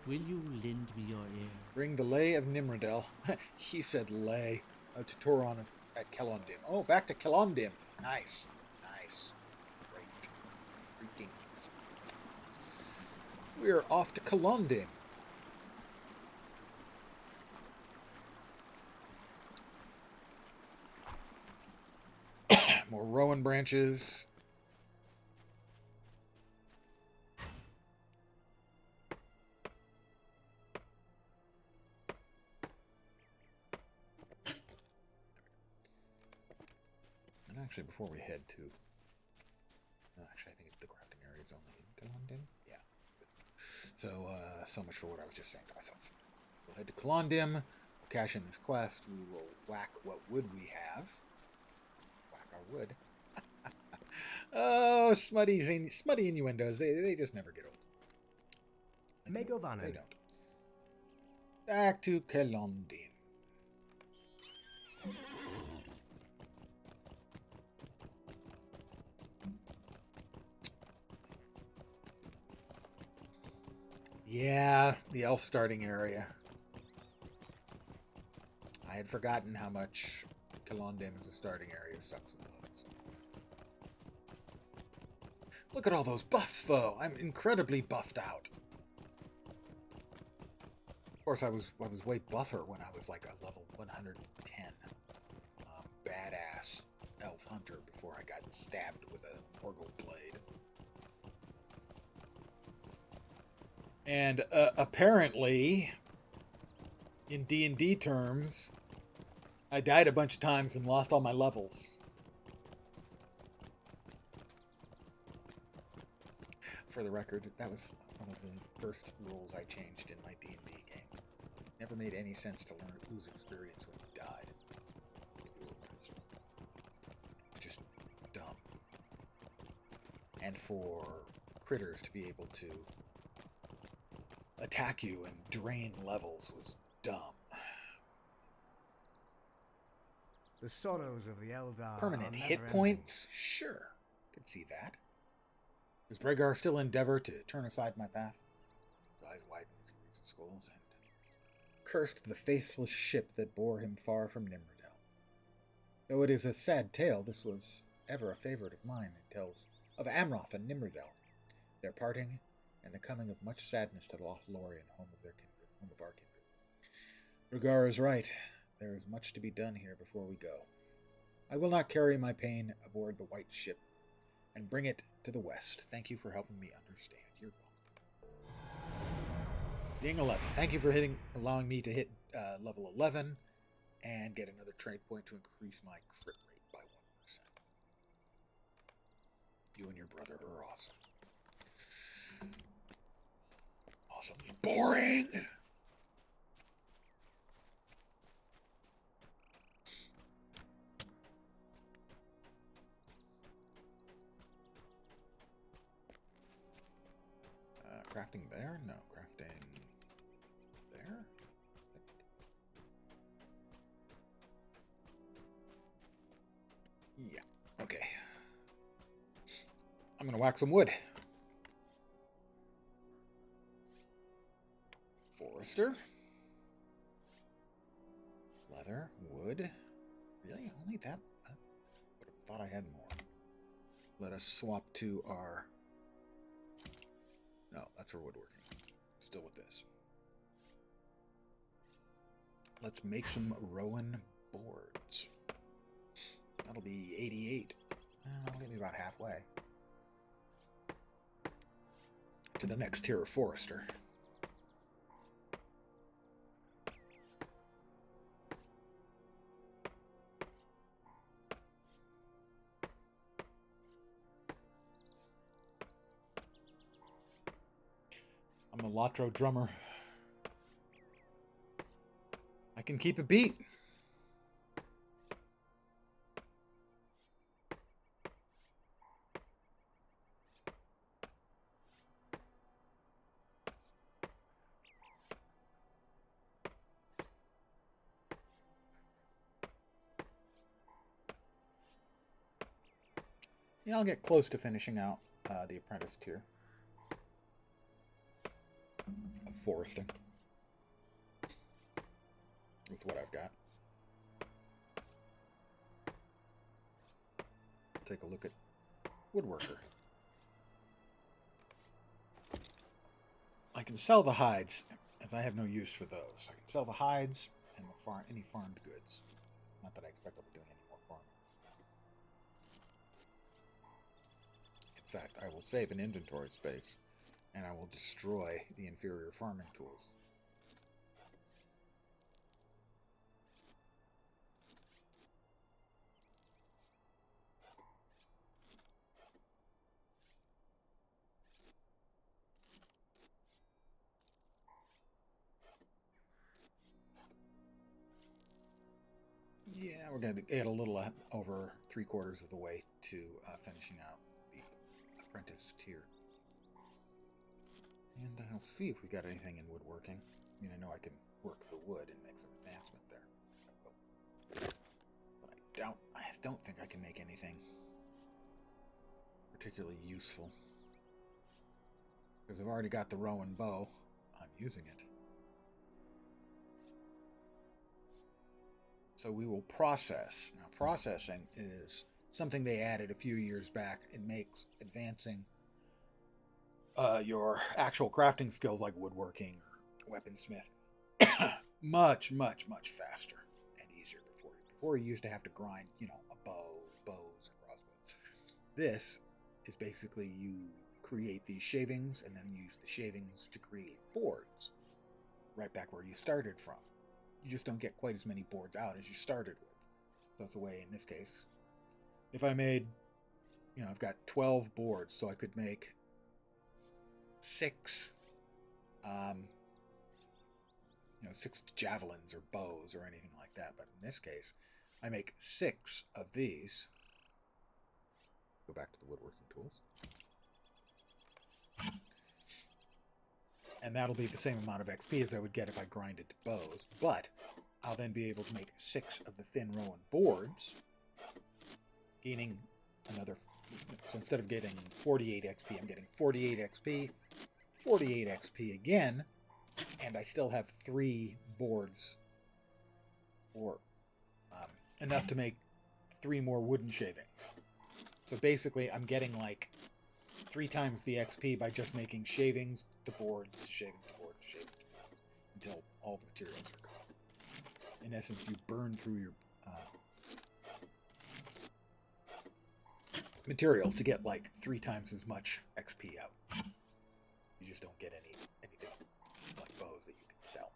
Will you lend me your ear? Bring the Lay of Nimrodel. He said lay. To Toron at Kelondim. Oh, back to Kelondim. Nice. Nice. Great. Freaking. We're off to Kelondim. More rowan branches. And actually, before we head to... Actually, I think the crafting area is only in Kelondim. Yeah. So much for what I was just saying to myself. We'll head to Kelondim, cash in this quest. We will whack what wood we have. Whack our wood. Oh, smutty innuendos. They just never get old. Megovanen. They don't. Back to Kelondim. Yeah, the elf starting area. I had forgotten how much Kelondim as a starting area sucks in levels. Look at all those buffs, though. I'm incredibly buffed out. Of course, I was way buffer when I was like a level 110 badass elf hunter before I got stabbed with a Orgle blade. And apparently, in D&D terms, I died a bunch of times and lost all my levels. For the record, that was one of the first rules I changed in my D&D game. Never made any sense to lose experience when you died. It's just dumb. And for critters to be able to attack you and drain levels was dumb. The sorrows of the Eldar Permanent are hit never-ending. points? Sure. Could see that. Does Bregar still endeavor to turn aside my path? His eyes widen as he reads the scrolls, and cursed the faithless ship that bore him far from Nimrodel. Though it is a sad tale, this was ever a favorite of mine. It tells of Amroth and Nimrodel, their parting, and the coming of much sadness to Lothlorien, home of our kindred. Bregar is right. There is much to be done here before we go. I will not carry my pain aboard the white ship and bring it to the west. Thank you for helping me understand. You're welcome. Ding 11. Thank you for allowing me to hit level 11 and get another trade point to increase my crit rate by 1%. You and your brother are awesome. Awesomely boring! Crafting there? No, crafting there? Yeah, okay. I'm gonna whack some wood. Forester. Leather, wood. Really? Only that? I would have thought I had more. Let us swap to our... No, that's for woodworking. Still with this. Let's make some Rowan boards. That'll be 88. That'll get me about halfway to the next tier of Forester. I'm a LotRO drummer. I can keep a beat. Yeah, I'll get close to finishing out the apprentice tier of foresting with what I've got. Take a look at woodworker. I can sell the hides, as I have no use for those. I can sell the hides and any farmed goods. Not that I expect I'll be doing any more farming. In fact, I will save an inventory space, and I will destroy the inferior farming tools. Yeah, we're going to get a little over 3/4 of the way to finishing out the apprentice tier. And I'll see if we got anything in woodworking. I mean, I know I can work the wood and make some advancement there. But I don't think I can make anything particularly useful. Because I've already got the Rowan bow. I'm using it. So we will process. Now, processing is something they added a few years back. It makes advancing your actual crafting skills like woodworking or weaponsmith much, much, much faster and easier before. Before you used to have to grind, a bows, and crossbows. This is basically you create these shavings and then use the shavings to create boards right back where you started from. You just don't get quite as many boards out as you started with. So that's the way in this case. If I made, I've got 12 boards, so I could make 6, 6 javelins or bows or anything like that. But in this case, I make 6 of these. Go back to the woodworking tools. And that'll be the same amount of XP as I would get if I grinded bows. But I'll then be able to make 6 of the thin Rowan boards, gaining another So instead of getting 48 XP, I'm getting 48 XP, 48 XP again, and I still have 3 boards, or enough to make 3 more wooden shavings. So basically, I'm getting like 3 times the XP by just making shavings to boards, to shavings to boards, to shavings to boards, until all the materials are gone. In essence, you burn through your materials to get like 3 times as much XP out. You just don't get anything like bows that you can sell.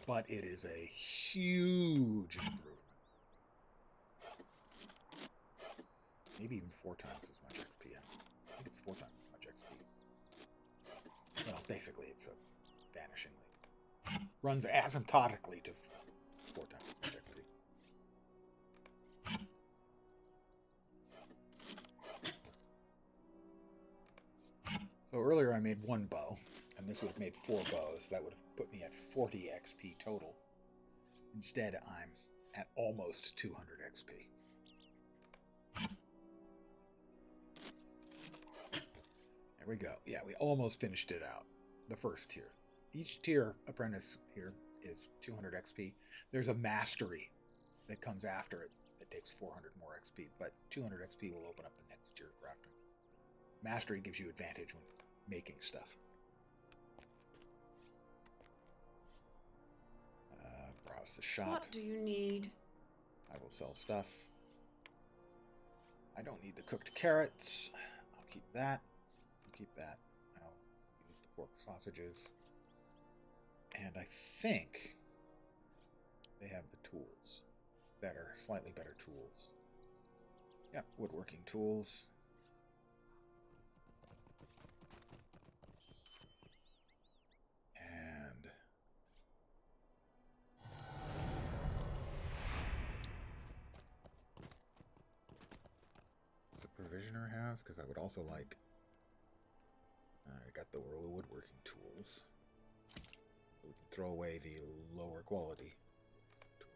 But it is a huge improvement. Maybe even 4 times as much XP. I think it's 4 times as much XP. Well, basically, it's a vanishingly. Runs asymptotically to 4 times as much XP. So earlier I made 1 bow, and this would have made 4 bows. That would have put me at 40 XP total. Instead, I'm at almost 200 XP. There we go. Yeah, we almost finished it out. The first tier. Each tier apprentice here is 200 XP. There's a mastery that comes after it that takes 400 more XP, but 200 XP will open up the next tier crafting. Mastery gives you advantage when making stuff. Browse the shop. What do you need? I will sell stuff. I don't need the cooked carrots. I'll keep that. I'll keep that. I'll use the pork sausages. And I think they have the tools. Better, slightly better tools. Yep, woodworking tools. And does the provisioner have? Because I would also like. I got the woodworking tools. We can throw away the lower quality tools.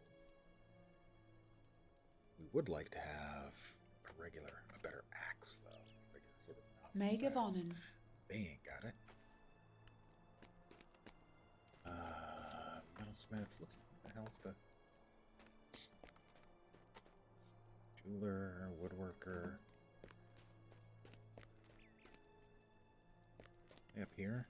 We would like to have a better axe, though. Regular sort of Megawonnen. They ain't got it. Metalsmith. Look, what the hell's the jeweler, woodworker? Up here.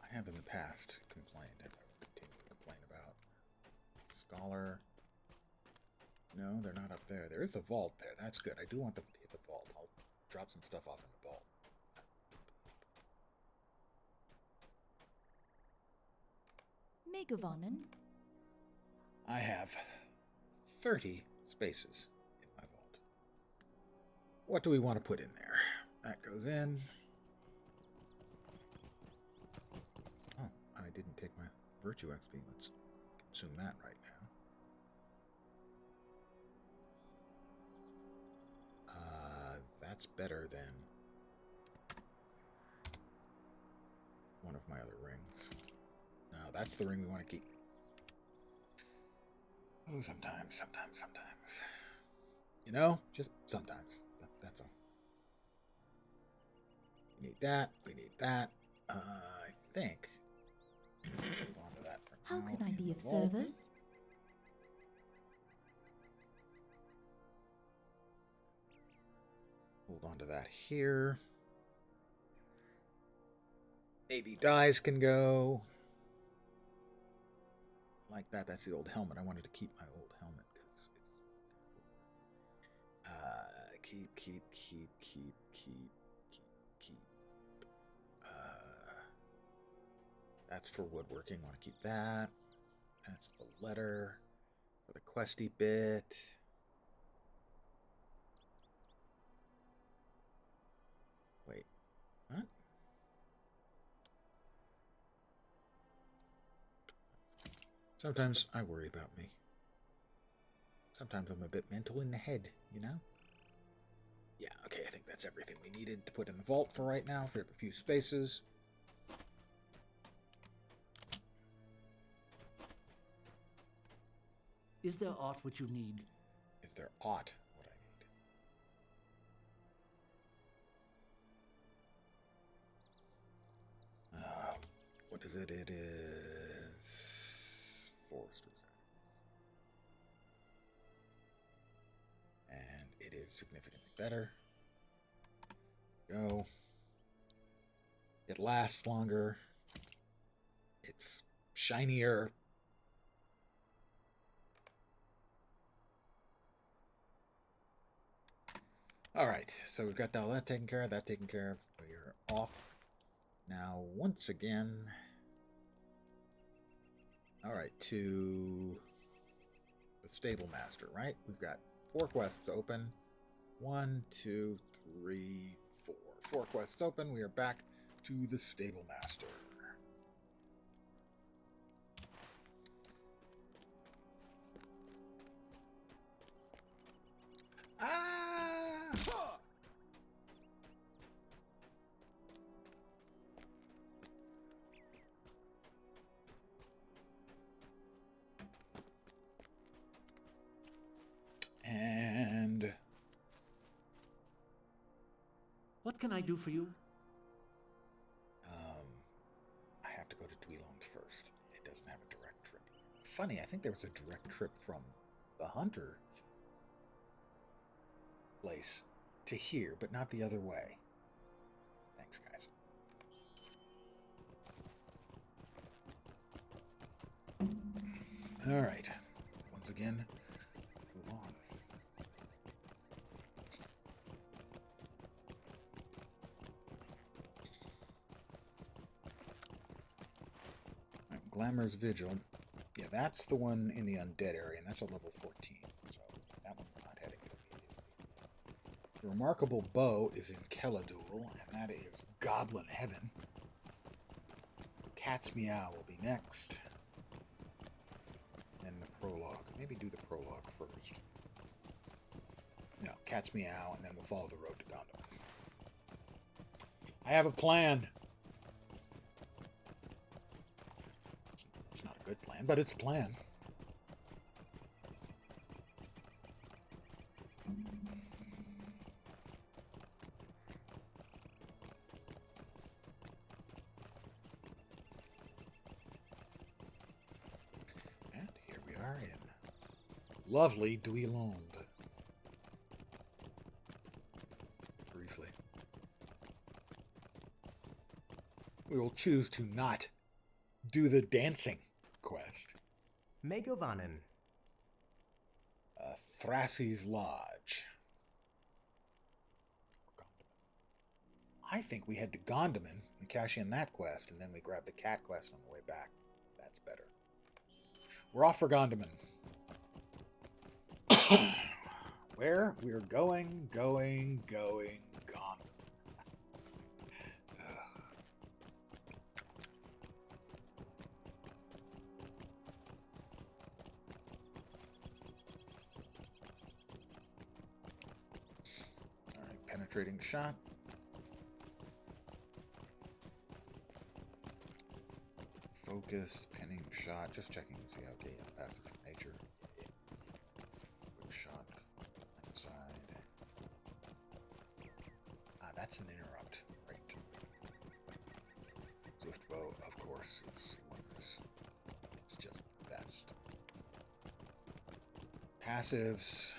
I have in the past complained, and I will continue to complain about scholar. No, they're not up there. There is the vault there. That's good. I do want them to hit the vault. I'll drop some stuff off in the vault. Megawonnen. I have 30 spaces in my vault. What do we want to put in there? That goes in. Oh, I didn't take my virtue XP. Let's consume that right now. That's better than one of my other rings. No, that's the ring we want to keep. Oh, sometimes. You know, just sometimes. That's all. We need that. We need that. I think. Hold on to that for How now. can I In be the of vault. service? Hold on to that here. Maybe dyes can go. Like that. That's the old helmet. I wanted to keep my old helmet because it's keep. That's for woodworking. Want to keep that. That's the letter for the questy bit. Wait, what? Sometimes I worry about me. Sometimes I'm a bit mental in the head, you know? Yeah, okay, I think that's everything we needed to put in the vault for right now. Free up a few spaces. Is there aught which you need? Is there aught what I need? What is it? It is Foresters. And it is significantly better. Go. It lasts longer. It's shinier. All right, so we've got all that taken care of, that taken care of. We're off now once again. All right, to the Stable Master, right? We've got 4 quests open. 1, 2, 3, 4. 4 quests open. We are back to the Stable Master. And What can I do for you? I have to go to Duillond first. It doesn't have a direct trip. Funny, I think there was a direct trip from the Hunter place to here, but not the other way. Thanks, guys. All right. Once again, move on. Glamour's Vigil. Yeah, that's the one in the undead area, and that's a level 14. So that one's not heading immediately. The Remarkable Bow is in Keladul, and that is Goblin Heaven. Cat's Meow will be next. Then the Prologue. Maybe do the Prologue first. No, Cat's Meow, and then we'll follow the road to Gondor. I have a plan. It's not a good plan, but it's a plan. And here we are in lovely Duillond. Briefly. We will choose to not do the dancing quest. Megovanen. Thrasy's Lodge. I think we head to Gondoman and cash in that quest, and then we grab the cat quest on the way back. That's better. We're off for Gondoman. Where? We're going, Gondoman. Alright, penetrating shot. Focus, pinning shot, just checking to see how okay, yeah, passage from nature. Quick shot, inside. Ah, that's an interrupt. Right. Swift bow, of course, it's wondrous. It's just the best. Passives.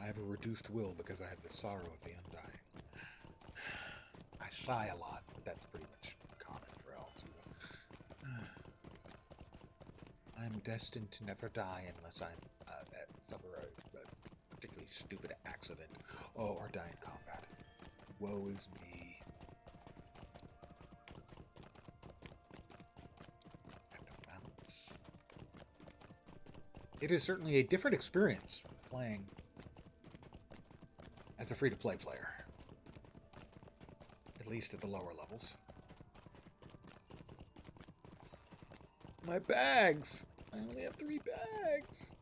I have a reduced will because I have the sorrow of the undying. I sigh a lot, but that's pretty much common for elves. I'm destined to never die unless I suffer a particularly stupid accident. Oh, or die in combat. Woe is me. I have no balance. It is certainly a different experience playing as a free-to-play player. At least at the lower levels. My bags! I only have 3 bags!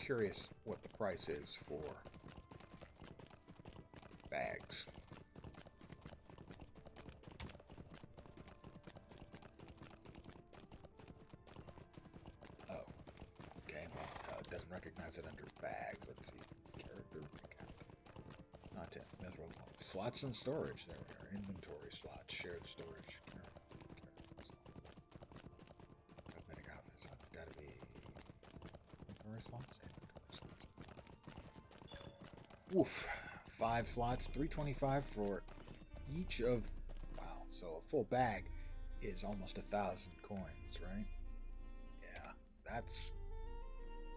curious what the price is for bags. Oh, okay. Well, it doesn't recognize it under bags. Let's see. Character account. Not it. Mithril. Slots and storage. There we are. Inventory slots. Shared storage. Cosmetic outfits. Got to be inventory slots. Oof. 5 slots. 325 for each of. Wow. So a full bag is almost 1,000 coins, right? Yeah.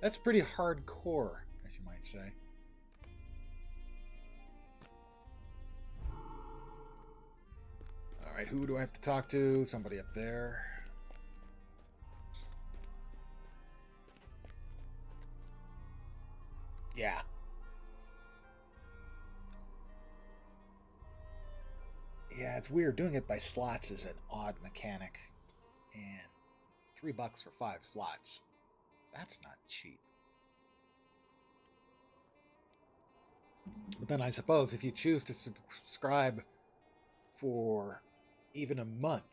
That's pretty hardcore, as you might say. Alright, who do I have to talk to? Somebody up there. Yeah. Yeah, it's weird. Doing it by slots is an odd mechanic. And $3 for 5 slots. That's not cheap. But then I suppose if you choose to subscribe for even a month,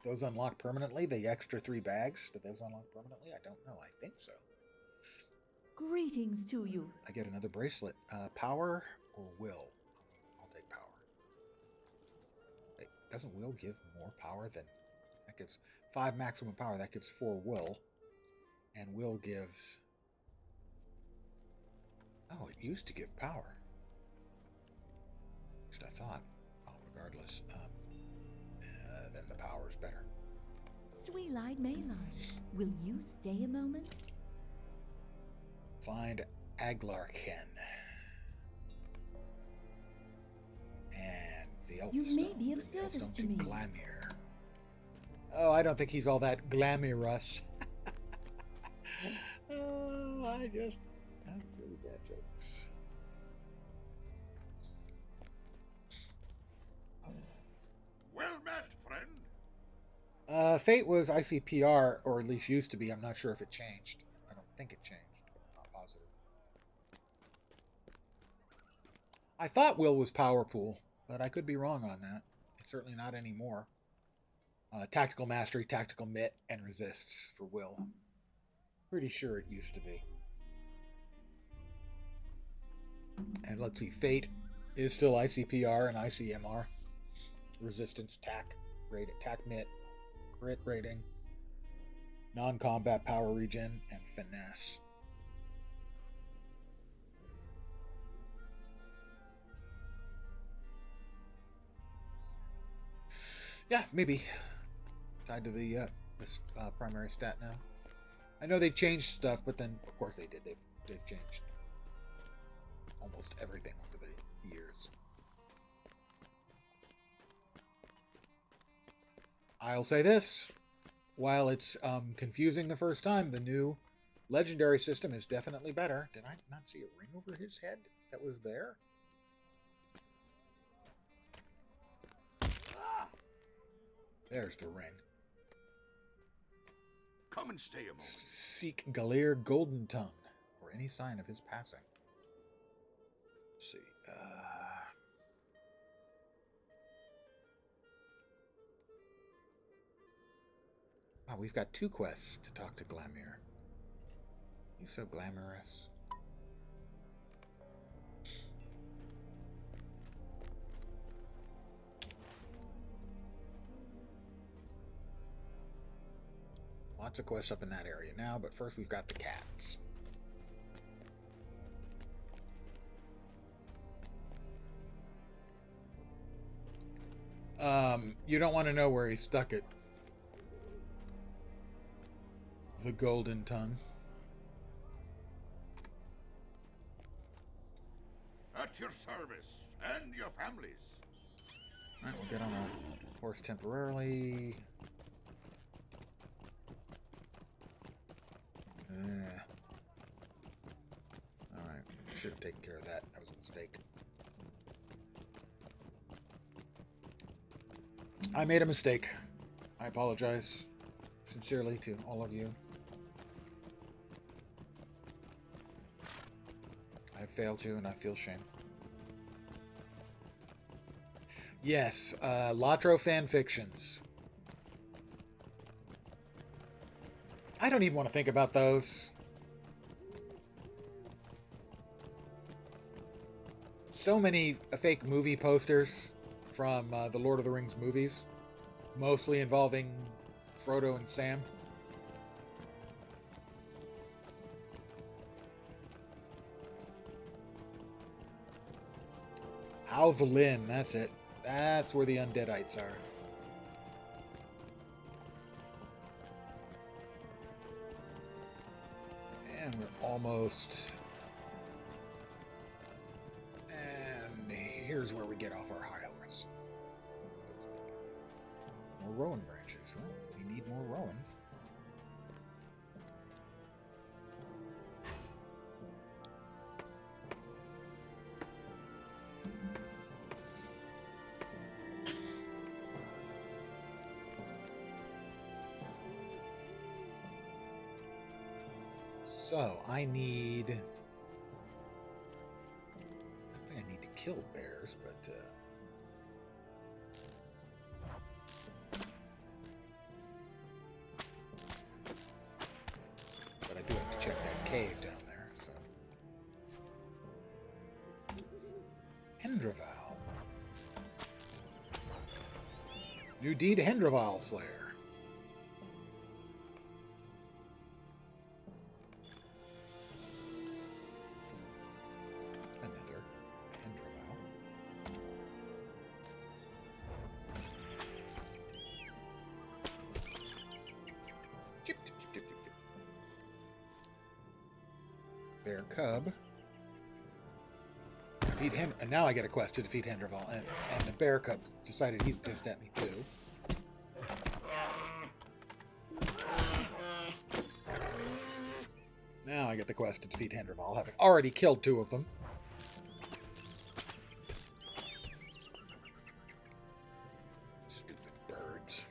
those unlock permanently? The extra 3 bags, do those unlock permanently? I don't know. I think so. Greetings to you. I get another bracelet. Power or will? I'll take power. Wait, doesn't will give more power than... That gives 5 maximum power. That gives 4 will. And will gives... Oh, it used to give power. At least I thought. Oh, regardless. Then the power is better. Sweet-eyed Mayline, will you stay a moment? Find Aglarken. And the elf You stone. may be of Bring the elf service stone to me. Glamir. Oh, I don't think he's all that glamorous. Oh, I just have really bad jokes. Well met, friend. Fate was ICPR, or at least used to be. I'm not sure if it changed. I don't think it changed, but I'm not positive. I thought Will was Power Pool, but I could be wrong on that. It's certainly not anymore. Tactical Mastery, Tactical Mitt, and Resists for Will. Pretty sure it used to be. And let's see, Fate is still ICPR and ICMR. Resistance, TAC, rate, TAC Mitt, Crit rating, non-combat power regen, and Finesse. Yeah, maybe. Tied to the this primary stat now. I know they changed stuff, but then of course they did. They've changed almost everything over the years. I'll say this: while it's confusing the first time, the new legendary system is definitely better. Did I not see a ring over his head that was there? There's the ring. Come and stay a moment. Seek Galir Golden Tongue, or any sign of his passing. Let's see. Wow, we've got 2 quests to talk to Glamir. He's so glamorous. Lots of quests up in that area now, but first we've got the cats. You don't want to know where he stuck it. The golden tongue. At your service and your families. Alright, we'll get on a horse temporarily. Alright, should have taken care of that. That was a mistake. I made a mistake. I apologize sincerely to all of you. failed you, and I feel shame. Yes, LotRO fanfictions. I don't even want to think about those. So many fake movie posters from the Lord of the Rings movies, mostly involving Frodo and Sam. Alvalin, that's it. That's where the Undeadites are. And we're almost... And here's where we get off our high horse. More Rowan branches. Well, we need more Rowan. So, I don't think I need to kill bears, but, but I do have to check that cave down there, so. Hendraval. New deed, Hendraval Slayer. Bear cub. Defeat and now I get a quest to defeat Hendraval, and the bear cub decided he's pissed at me too. Now I get the quest to defeat Hendraval, having already killed 2 of them. Stupid birds.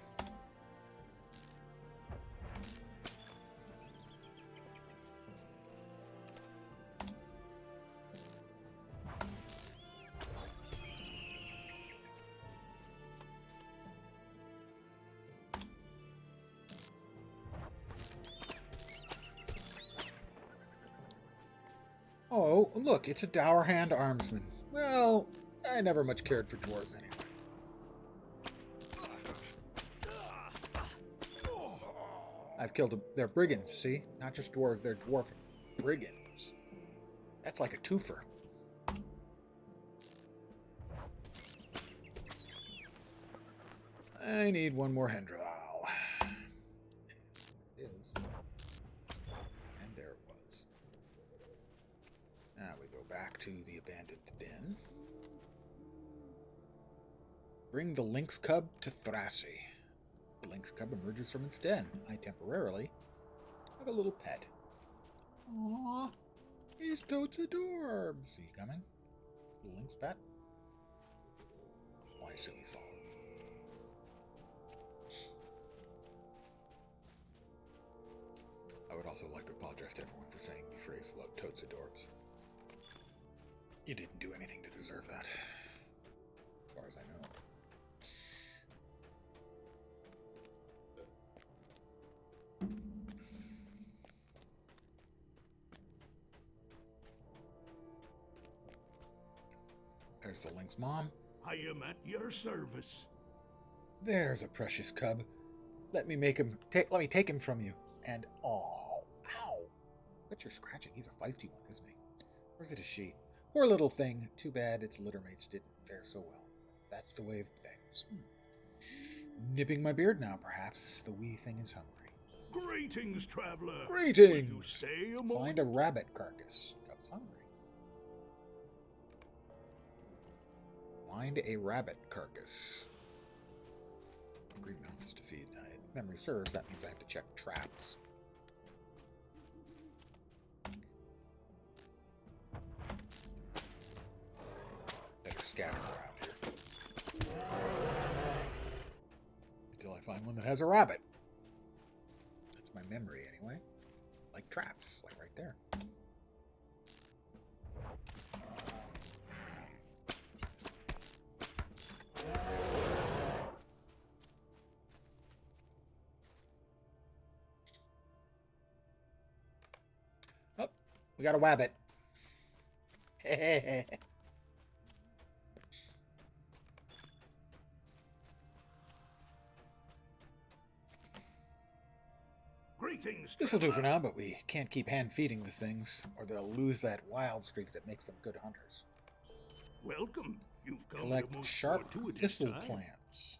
Oh, look, it's a dour hand armsman. Well, I never much cared for dwarves anyway. I've killed they're brigands, see? Not just dwarves, they're dwarf brigands. That's like a twofer. I need one more Hendraval. It is. And there it was. Now we go back to the abandoned den. Bring the lynx cub to Thrassi. The lynx cub emerges from its den. I temporarily have a little pet. Aww, he's totes adorbs. Is he coming? The lynx pet? Oh, I assume he's following. I would also like to apologize to everyone for saying the phrase totes adorbs. You didn't do anything to deserve that, as far as I know. There's the lynx mom. I am at your service. There's a precious cub. Let me make him. Let me take him from you. And ow! But you're scratching. He's a feisty one, isn't he? Or is it a she? Poor little thing. Too bad its littermates didn't fare so well. That's the way of things. Nipping my beard now, perhaps. The wee thing is hungry. Greetings, traveler. Greetings. Will you stay a moment? Find a rabbit carcass. Cub's hungry. Find a rabbit carcass. Hungry mouths to feed. If memory serves, that means I have to check traps. Better scatter around here. Until I find one that has a rabbit. That's my memory anyway. Like traps, like right there. got a wabbit. Greetings, This will do for traveler. now, but we can't keep hand-feeding the things, or they'll lose that wild streak that makes them good hunters. Welcome. You've come at a Collect most sharp fortuitous thistle time. plants.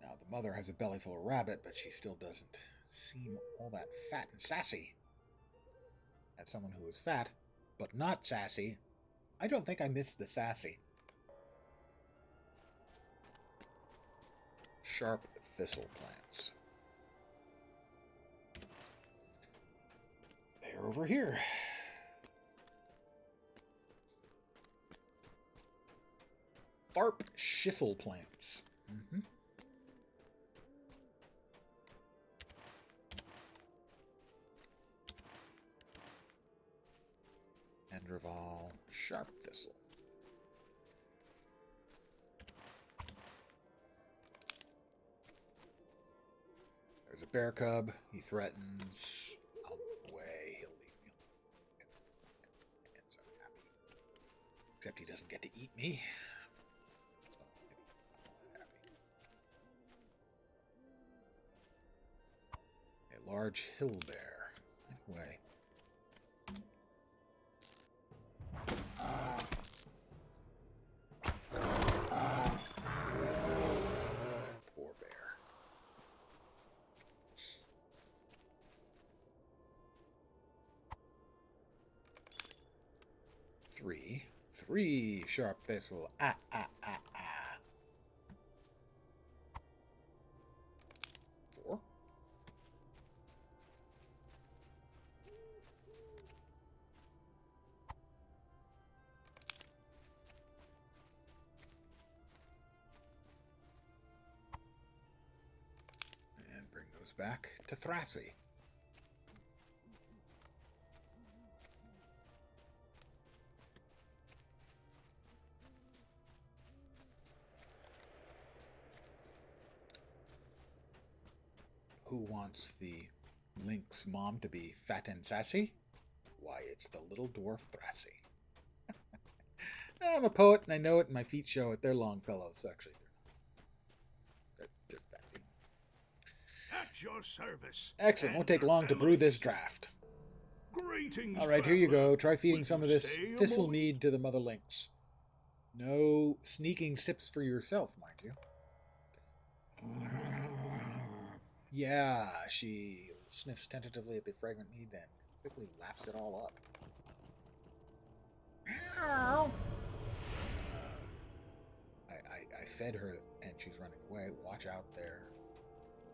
Now, the mother has a belly full of rabbit, but she still doesn't seem all that fat and sassy. As someone who is fat, but not sassy, I don't think I missed the sassy. Sharp thistle plants. They're over here. Tharp schisel plants. Andreval sharp thistle. There's a bear cub. He threatens. Out of the way. He'll leave me alone. And so happy. Except he doesn't get to eat me. So maybe I'm not that happy. A large hill bear. Anyway. Poor bear. Three sharp thistle. Ah. 4. And bring those back to Thrassie. Who wants the Lynx mom to be fat and sassy? Why, it's the little dwarf Thrassie. I'm a poet and I know it, and my feet show it. They're Longfellows, actually. They're just sassy. At your service. Excellent. and Won't take your long to brew this families. draft. Greetings, All right, here you traveler. go. Try feeding Will some you of this stay a thistle moment? mead to the mother lynx. No sneaking sips for yourself, mind you. Yeah, she sniffs tentatively at the fragrant mead, then quickly laps it all up. I fed her, and she's running away. Watch out there.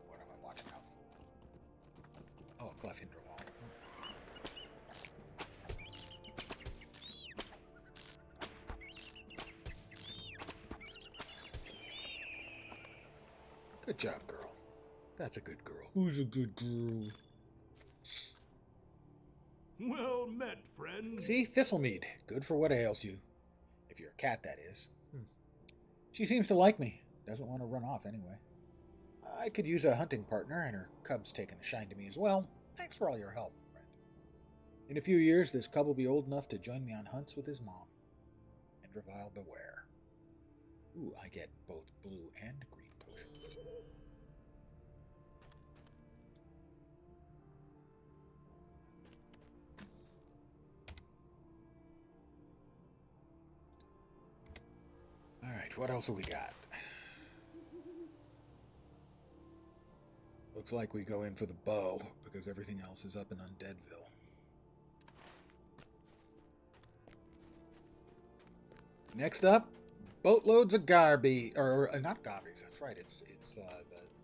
What am I watching out for? Oh, a clef Hindroval. Good job, girl. That's a good girl. Who's a good girl? Well met, friend. See, thistlemead. Good for what ails you. If you're a cat, that is. She seems to like me. Doesn't want to run off anyway. I could use a hunting partner, and her cub's taken a shine to me as well. Thanks for all your help, friend. In a few years, this cub will be old enough to join me on hunts with his mom. And revile beware. Ooh, I get both blue and green potions. Alright, what else have we got? Looks like we go in for the bow, because everything else is up in Undeadville. Next up, boatloads of garby, or not garbies, that's right, it's the,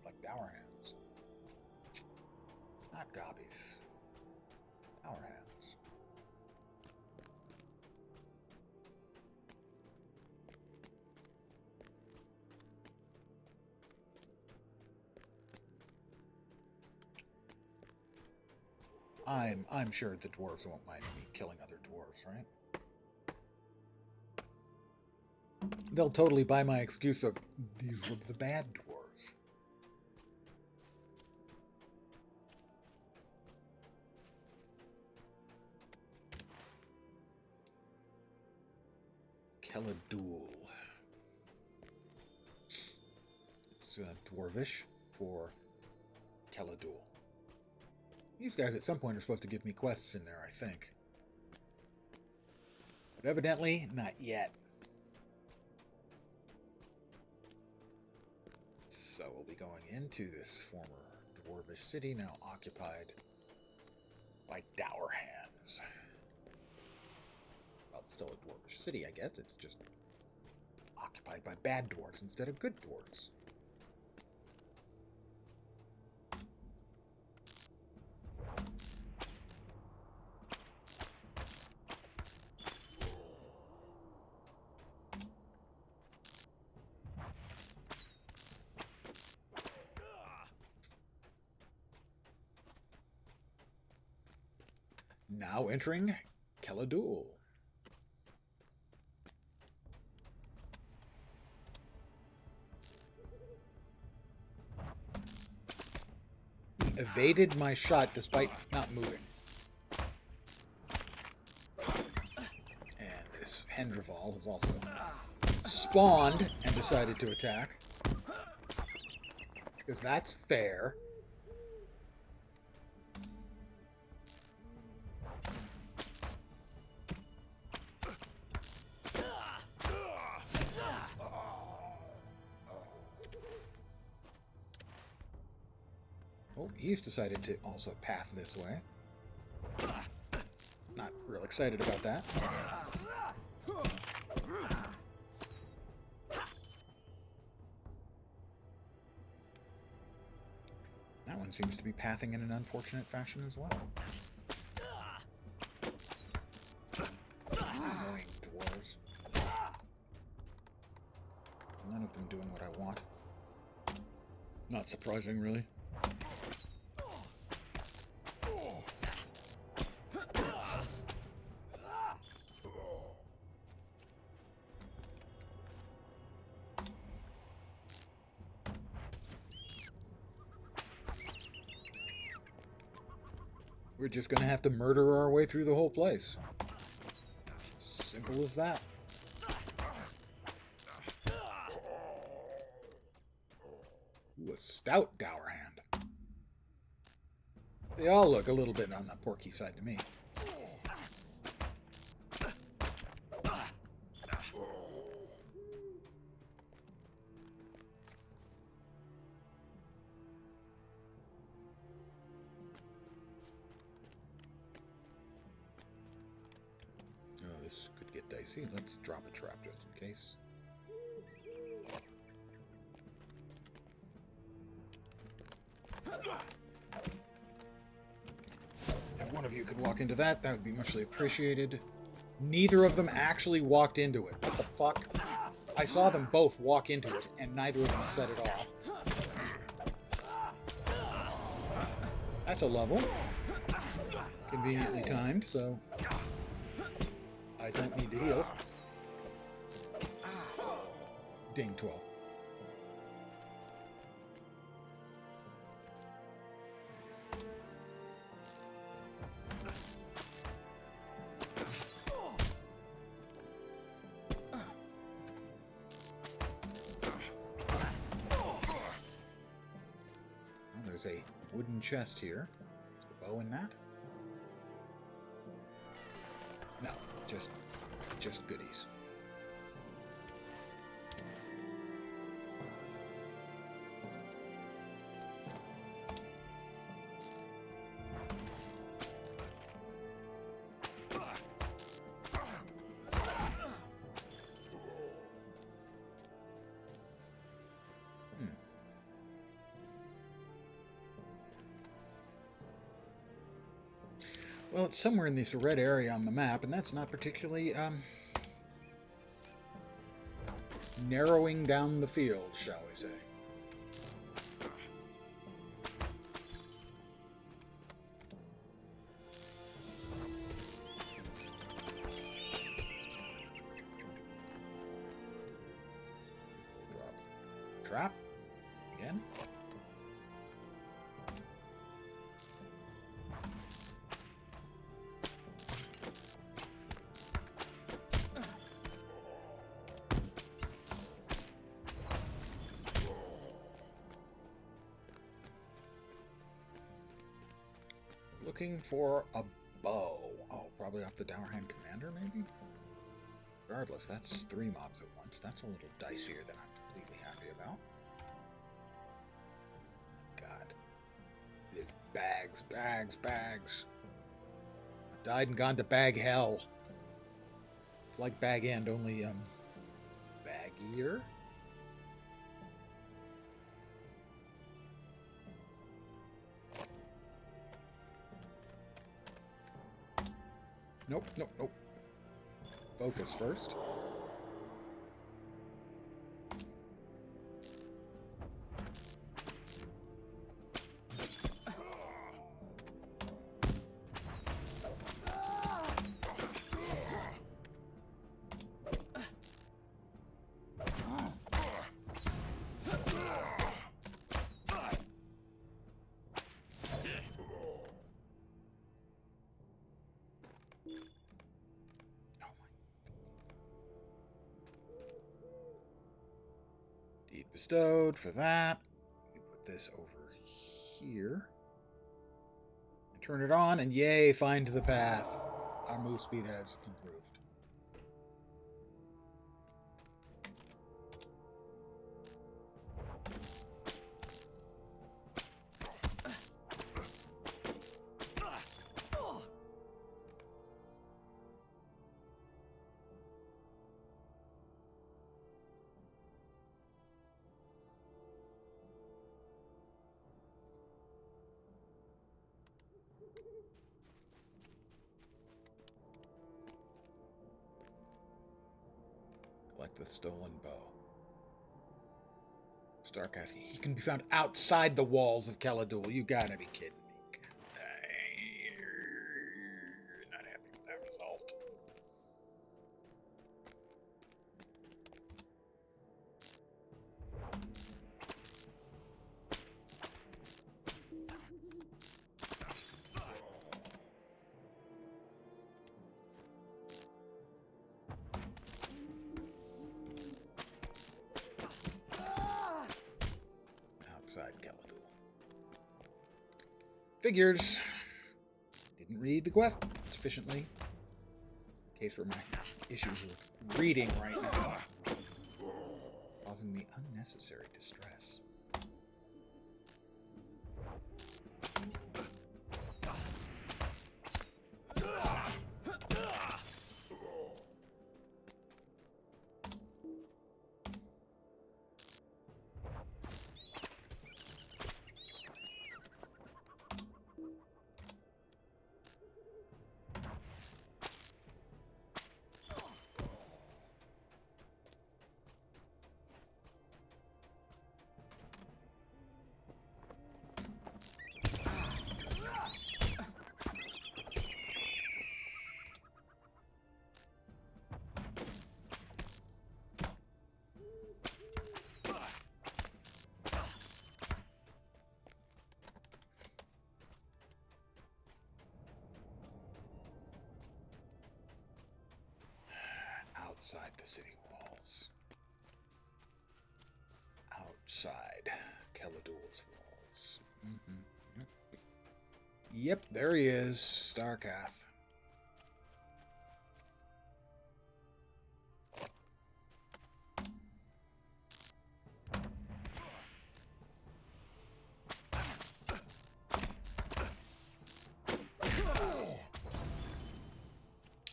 like dower hounds. Not gobbies. Dower hounds. I'm sure the dwarves won't mind me killing other dwarves, right? They'll totally buy my excuse of these were the bad dwarves. Keladul. It's Dwarvish for Keladul. These guys at some point are supposed to give me quests in there, I think. But evidently, not yet. So we'll be going into this former Dwarvish city, now occupied by dour hands. Well, it's still a Dwarvish city, I guess. It's just occupied by bad dwarves instead of good dwarves. Now entering Keladul. He evaded my shot despite not moving. And this Hendrival has also spawned and decided to attack. Because that's fair. Oh, he's decided to also path this way. Not real excited about that. That one seems to be pathing in an unfortunate fashion as well. Annoying dwarves. None of them doing what I want. Not surprising, really. We're just going to have to murder our way through the whole place. Simple as that. Ooh, a stout dour hand. They all look a little bit on the porky side to me. This could get dicey. Let's drop a trap just in case. If one of you could walk into that, that would be muchly appreciated. Neither of them actually walked into it. What the fuck? I saw them both walk into it, and neither of them set it off. That's a level. Conveniently timed, so I don't need to heal. Ding, 12. Well, there's a wooden chest here. Is the bow in that? No, just goodies. Well, it's somewhere in this red area on the map, and that's not particularly, narrowing down the field, shall we say. Drop. Trap. Again. Looking for a bow. Oh, probably off the Dowerhand Commander, maybe? Regardless, that's 3 mobs at once. That's a little dicier than I'm completely happy about. God. Bags, bags, bags. I've died and gone to bag hell. It's like Bag End, only, baggier? Nope, nope, nope. Focus first. Deed bestowed for that. We put this over here. And turn it on, and yay, find the path. Our move speed has improved. Collect the stolen bow. Starkath, he can be found outside the walls of Caladul. You gotta be kidding me. Not happy with that result. Outside Caladul. Figures. Didn't read the quest sufficiently. In case where my issues with reading right now. Causing me unnecessary distress. Outside the city walls. Outside Caladul's walls. Yep, there he is, Starkath.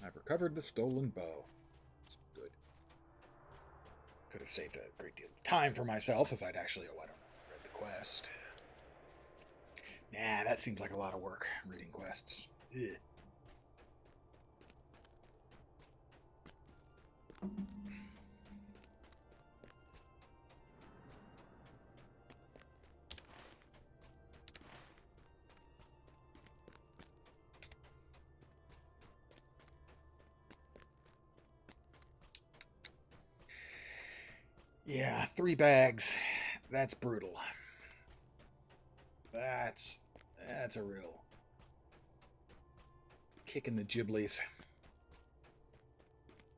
I've recovered the stolen bow. Could have saved a great deal of time for myself if I'd actually, read the quest. Nah, that seems like a lot of work, reading quests. Ugh. Yeah, 3 bags. That's brutal. That's a real kick in the giblies.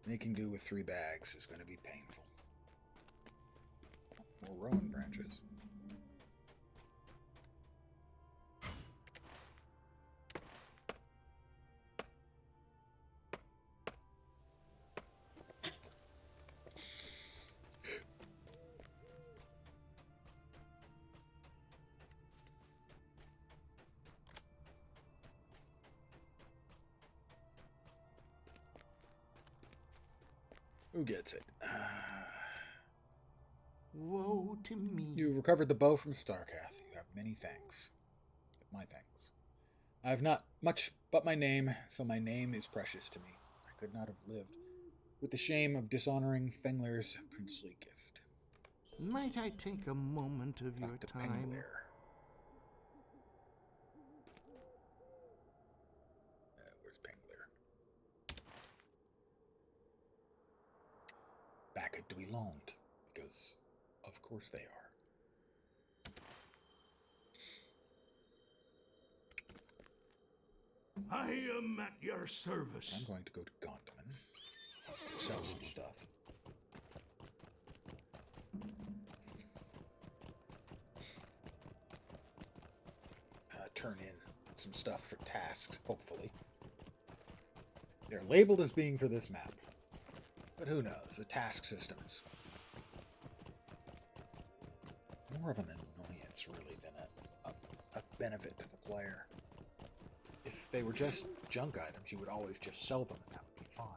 Making do with 3 bags is going to be painful. More rowan branches. Who gets it? Woe to me. You recovered the bow from Starcath. You have many thanks. My thanks. I have not much but my name, so my name is precious to me. I could not have lived with the shame of dishonoring Fengler's princely gift. Might I take a moment of your Dr. time? Pengler. Where's Pengler? Back at Duillond, because of course they are. I am at your service. I'm going to go to Gondomon to sell some stuff. Turn in some stuff for tasks, hopefully. They're labeled as being for this map. But who knows? The task systems. More of an annoyance, really, than a benefit to the player. If they were just junk items, you would always just sell them and that would be fine.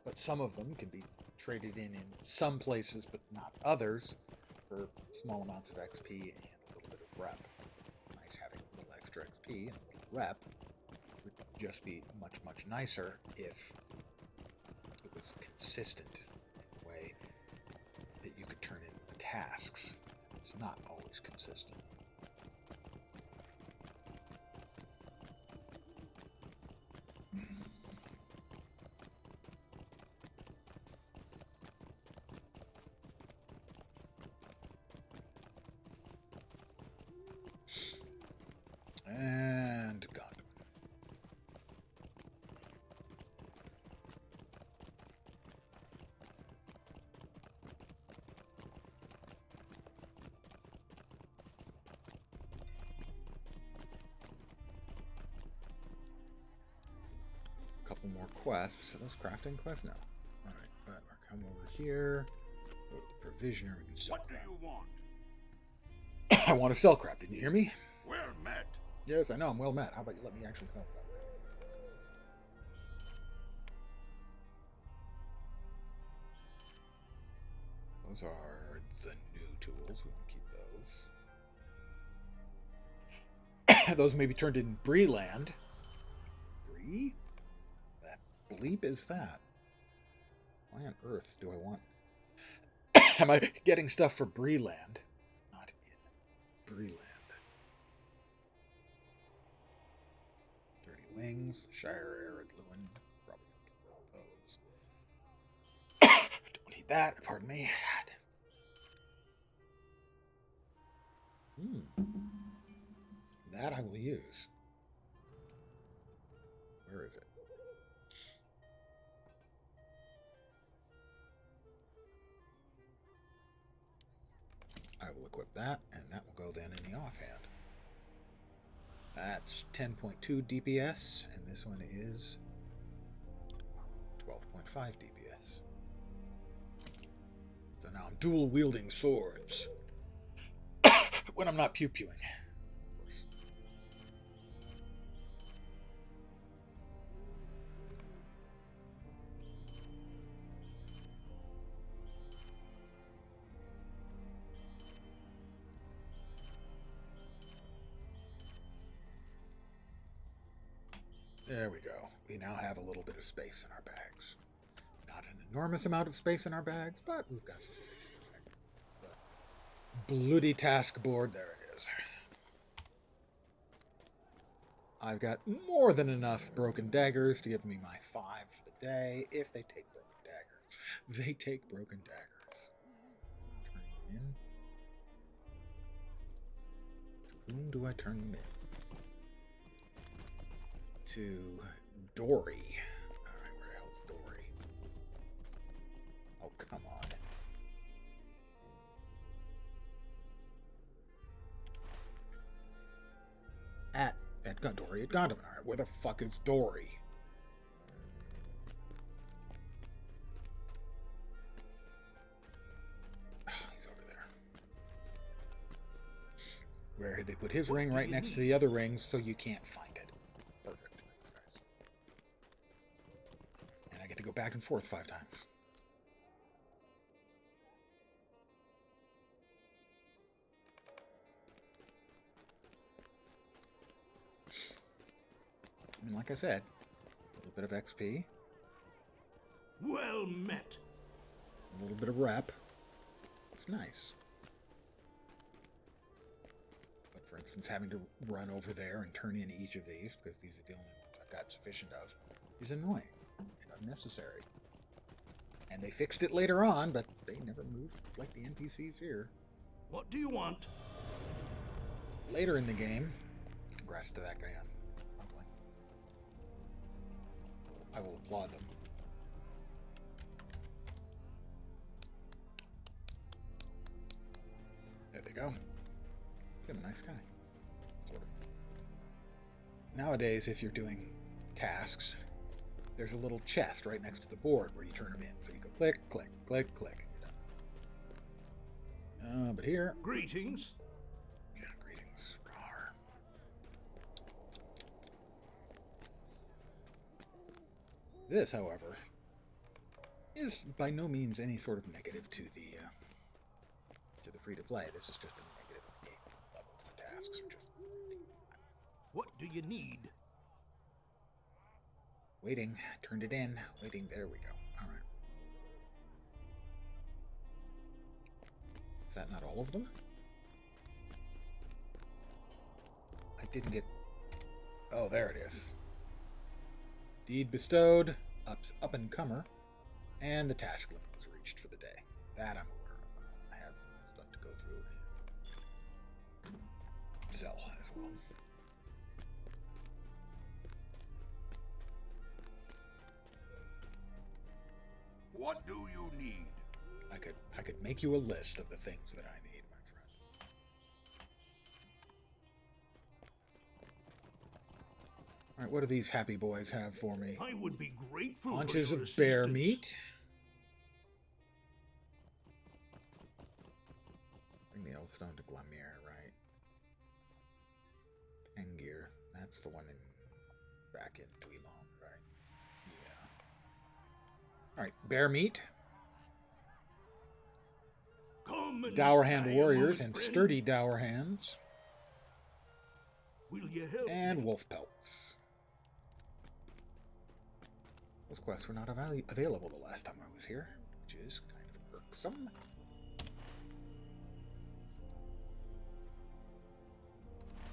But some of them can be traded in some places, but not others, for small amounts of XP and a little bit of rep. Nice having a little extra XP and a little rep. Would just be much, much nicer if it was consistent in the way that you could turn in tasks. It's not always consistent. And Gondomon. A couple more quests. Are those crafting quests? No. Alright, but we'll come over here. Go to the provisioner. We can sell What do crap. you want? I want to sell crap. Didn't you hear me? Well met. Yes, I know. I'm well met. How about you let me actually sell stuff? Those are the new tools. We want to keep those. Those may be turned in Breeland. Bree? The bleep is that? Why on earth do I want... Am I getting stuff for Breeland? Not in Breeland. Dirty Wings, Shire Arid Lewin. Probably gonna get those. Don't need that. Pardon me. That I will use. Where is it? I will equip that, and that will go then in the offhand. That's 10.2 DPS, and this one is 12.5 DPS. So now I'm dual wielding swords. When I'm not pew-pewing. Of course. There we go. We now have a little bit of space in our bags. Not an enormous amount of space in our bags, but we've got some space in our bags. It's the bloody task board. There it is. I've got more than enough broken daggers to give me my 5 for the day if they take broken daggers. They take broken daggers. Turn them in. To whom do I turn them in? To Dory. Alright, where the hell's Dory? Oh, come on. At Dory at Gondomon. Alright, where the fuck is Dory? He's over there. Where they put his ring right next to the other rings so you can't find it. Perfect. Thanks, guys. And I get to go back and forth 5 times. I mean, like I said, a little bit of XP, Well met. a little bit of rep. It's nice. But for instance, having to run over there and turn in each of these, because these are the only ones I've got sufficient of, is annoying and unnecessary. And they fixed it later on, but they never moved like the NPCs here. What do you want? Later in the game, congrats to that guy on Untitled. I will applaud them. There they go. He's a nice guy. Sort of. Nowadays, if you're doing tasks, there's a little chest right next to the board where you turn them in. So you go click, click, click, click, and you're done. But here... Greetings. Yeah, greetings. Rawr. This, however, is by no means any sort of negative to the free-to-play. This is just a negative in the game levels. The tasks are just... What do you need? Waiting. Turned it in. Waiting. There we go. All right. Is that not all of them? I didn't get... Oh, there it is. Deed bestowed. Up and comer. And the task limit was reached for the day. That I'm aware of. I had stuff to go through and sell as well. What do you need? I could make you a list of the things that I need, my friend. All right, what do these happy boys have for me? I would be grateful Haunches for your of bear assistance. meat. Bring the Elfstone to Glamir, right? Tangir. That's the one in back in Duillond, right? Yeah. Alright, bear meat. Come and Dour stay hand a warriors moment, and friend. sturdy dour hands. Will you help And me? wolf pelts. Those quests were not available the last time I was here, which is kind of irksome.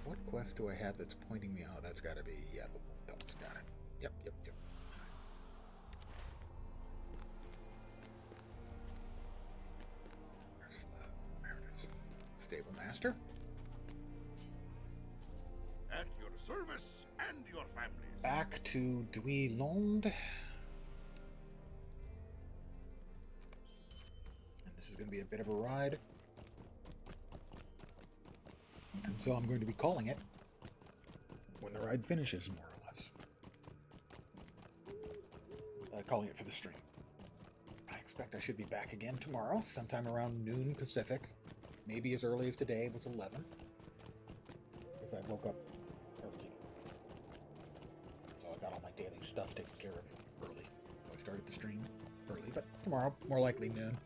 What quest do I have that's pointing me? Oh, that's got to be, yeah, the wolf pelts. Got it. Yep. There it is. Stable master. At your service and your families. Back to Duillond. And this is going to be a bit of a ride. And so I'm going to be calling it when the ride finishes, more or less. Calling it for the stream. I expect I should be back again tomorrow, sometime around noon Pacific. Maybe as early as today was 11. Because I woke up early. So I got all my daily stuff taken care of early. So I started the stream early, but tomorrow, more likely noon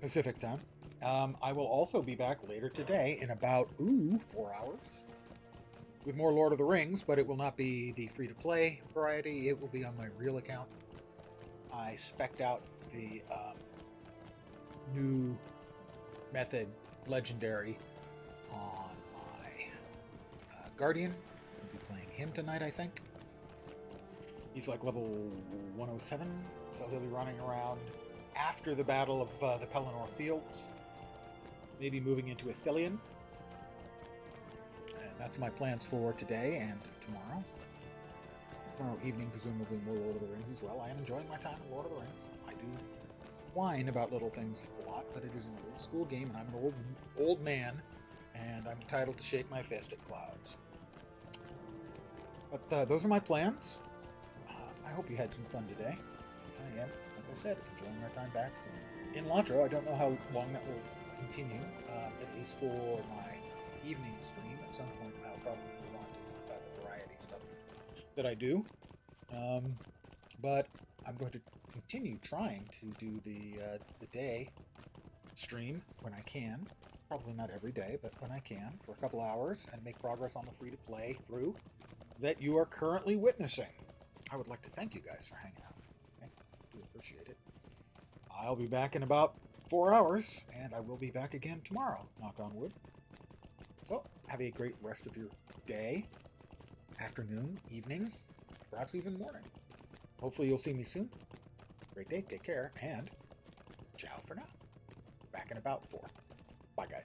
Pacific time. I will also be back later today in about, 4 hours with more Lord of the Rings, but it will not be the free-to-play variety. It will be on my real account. I spec'd out the new method, Legendary, on my Guardian. I'll be playing him tonight, I think. He's like level 107, so he'll be running around after the Battle of the Pelennor Fields. Maybe moving into Ithilien. And that's my plans for today and tomorrow. Tomorrow evening, presumably more Lord of the Rings as well. I am enjoying my time in Lord of the Rings. I do whine about little things a lot, but it is an old school game, and I'm an old man, and I'm entitled to shake my fist at clouds. But those are my plans. I hope you had some fun today. I am, like I said, enjoying my time back in LotRO. I don't know how long that will continue, at least for my evening stream. At some point I'll probably move on to the variety stuff that I do. But I'm going to continue trying to do the day stream when I can. Probably not every day, but when I can, for a couple hours, and make progress on the free-to-play through that you are currently witnessing. I would like to thank you guys for hanging out. Okay? I do appreciate it. I'll be back in about 4 hours, and I will be back again tomorrow, knock on wood. So, have a great rest of your day, afternoon, evening, perhaps even morning. Hopefully you'll see me soon. Great day, take care, and ciao for now. Back in about 4. Bye, guys.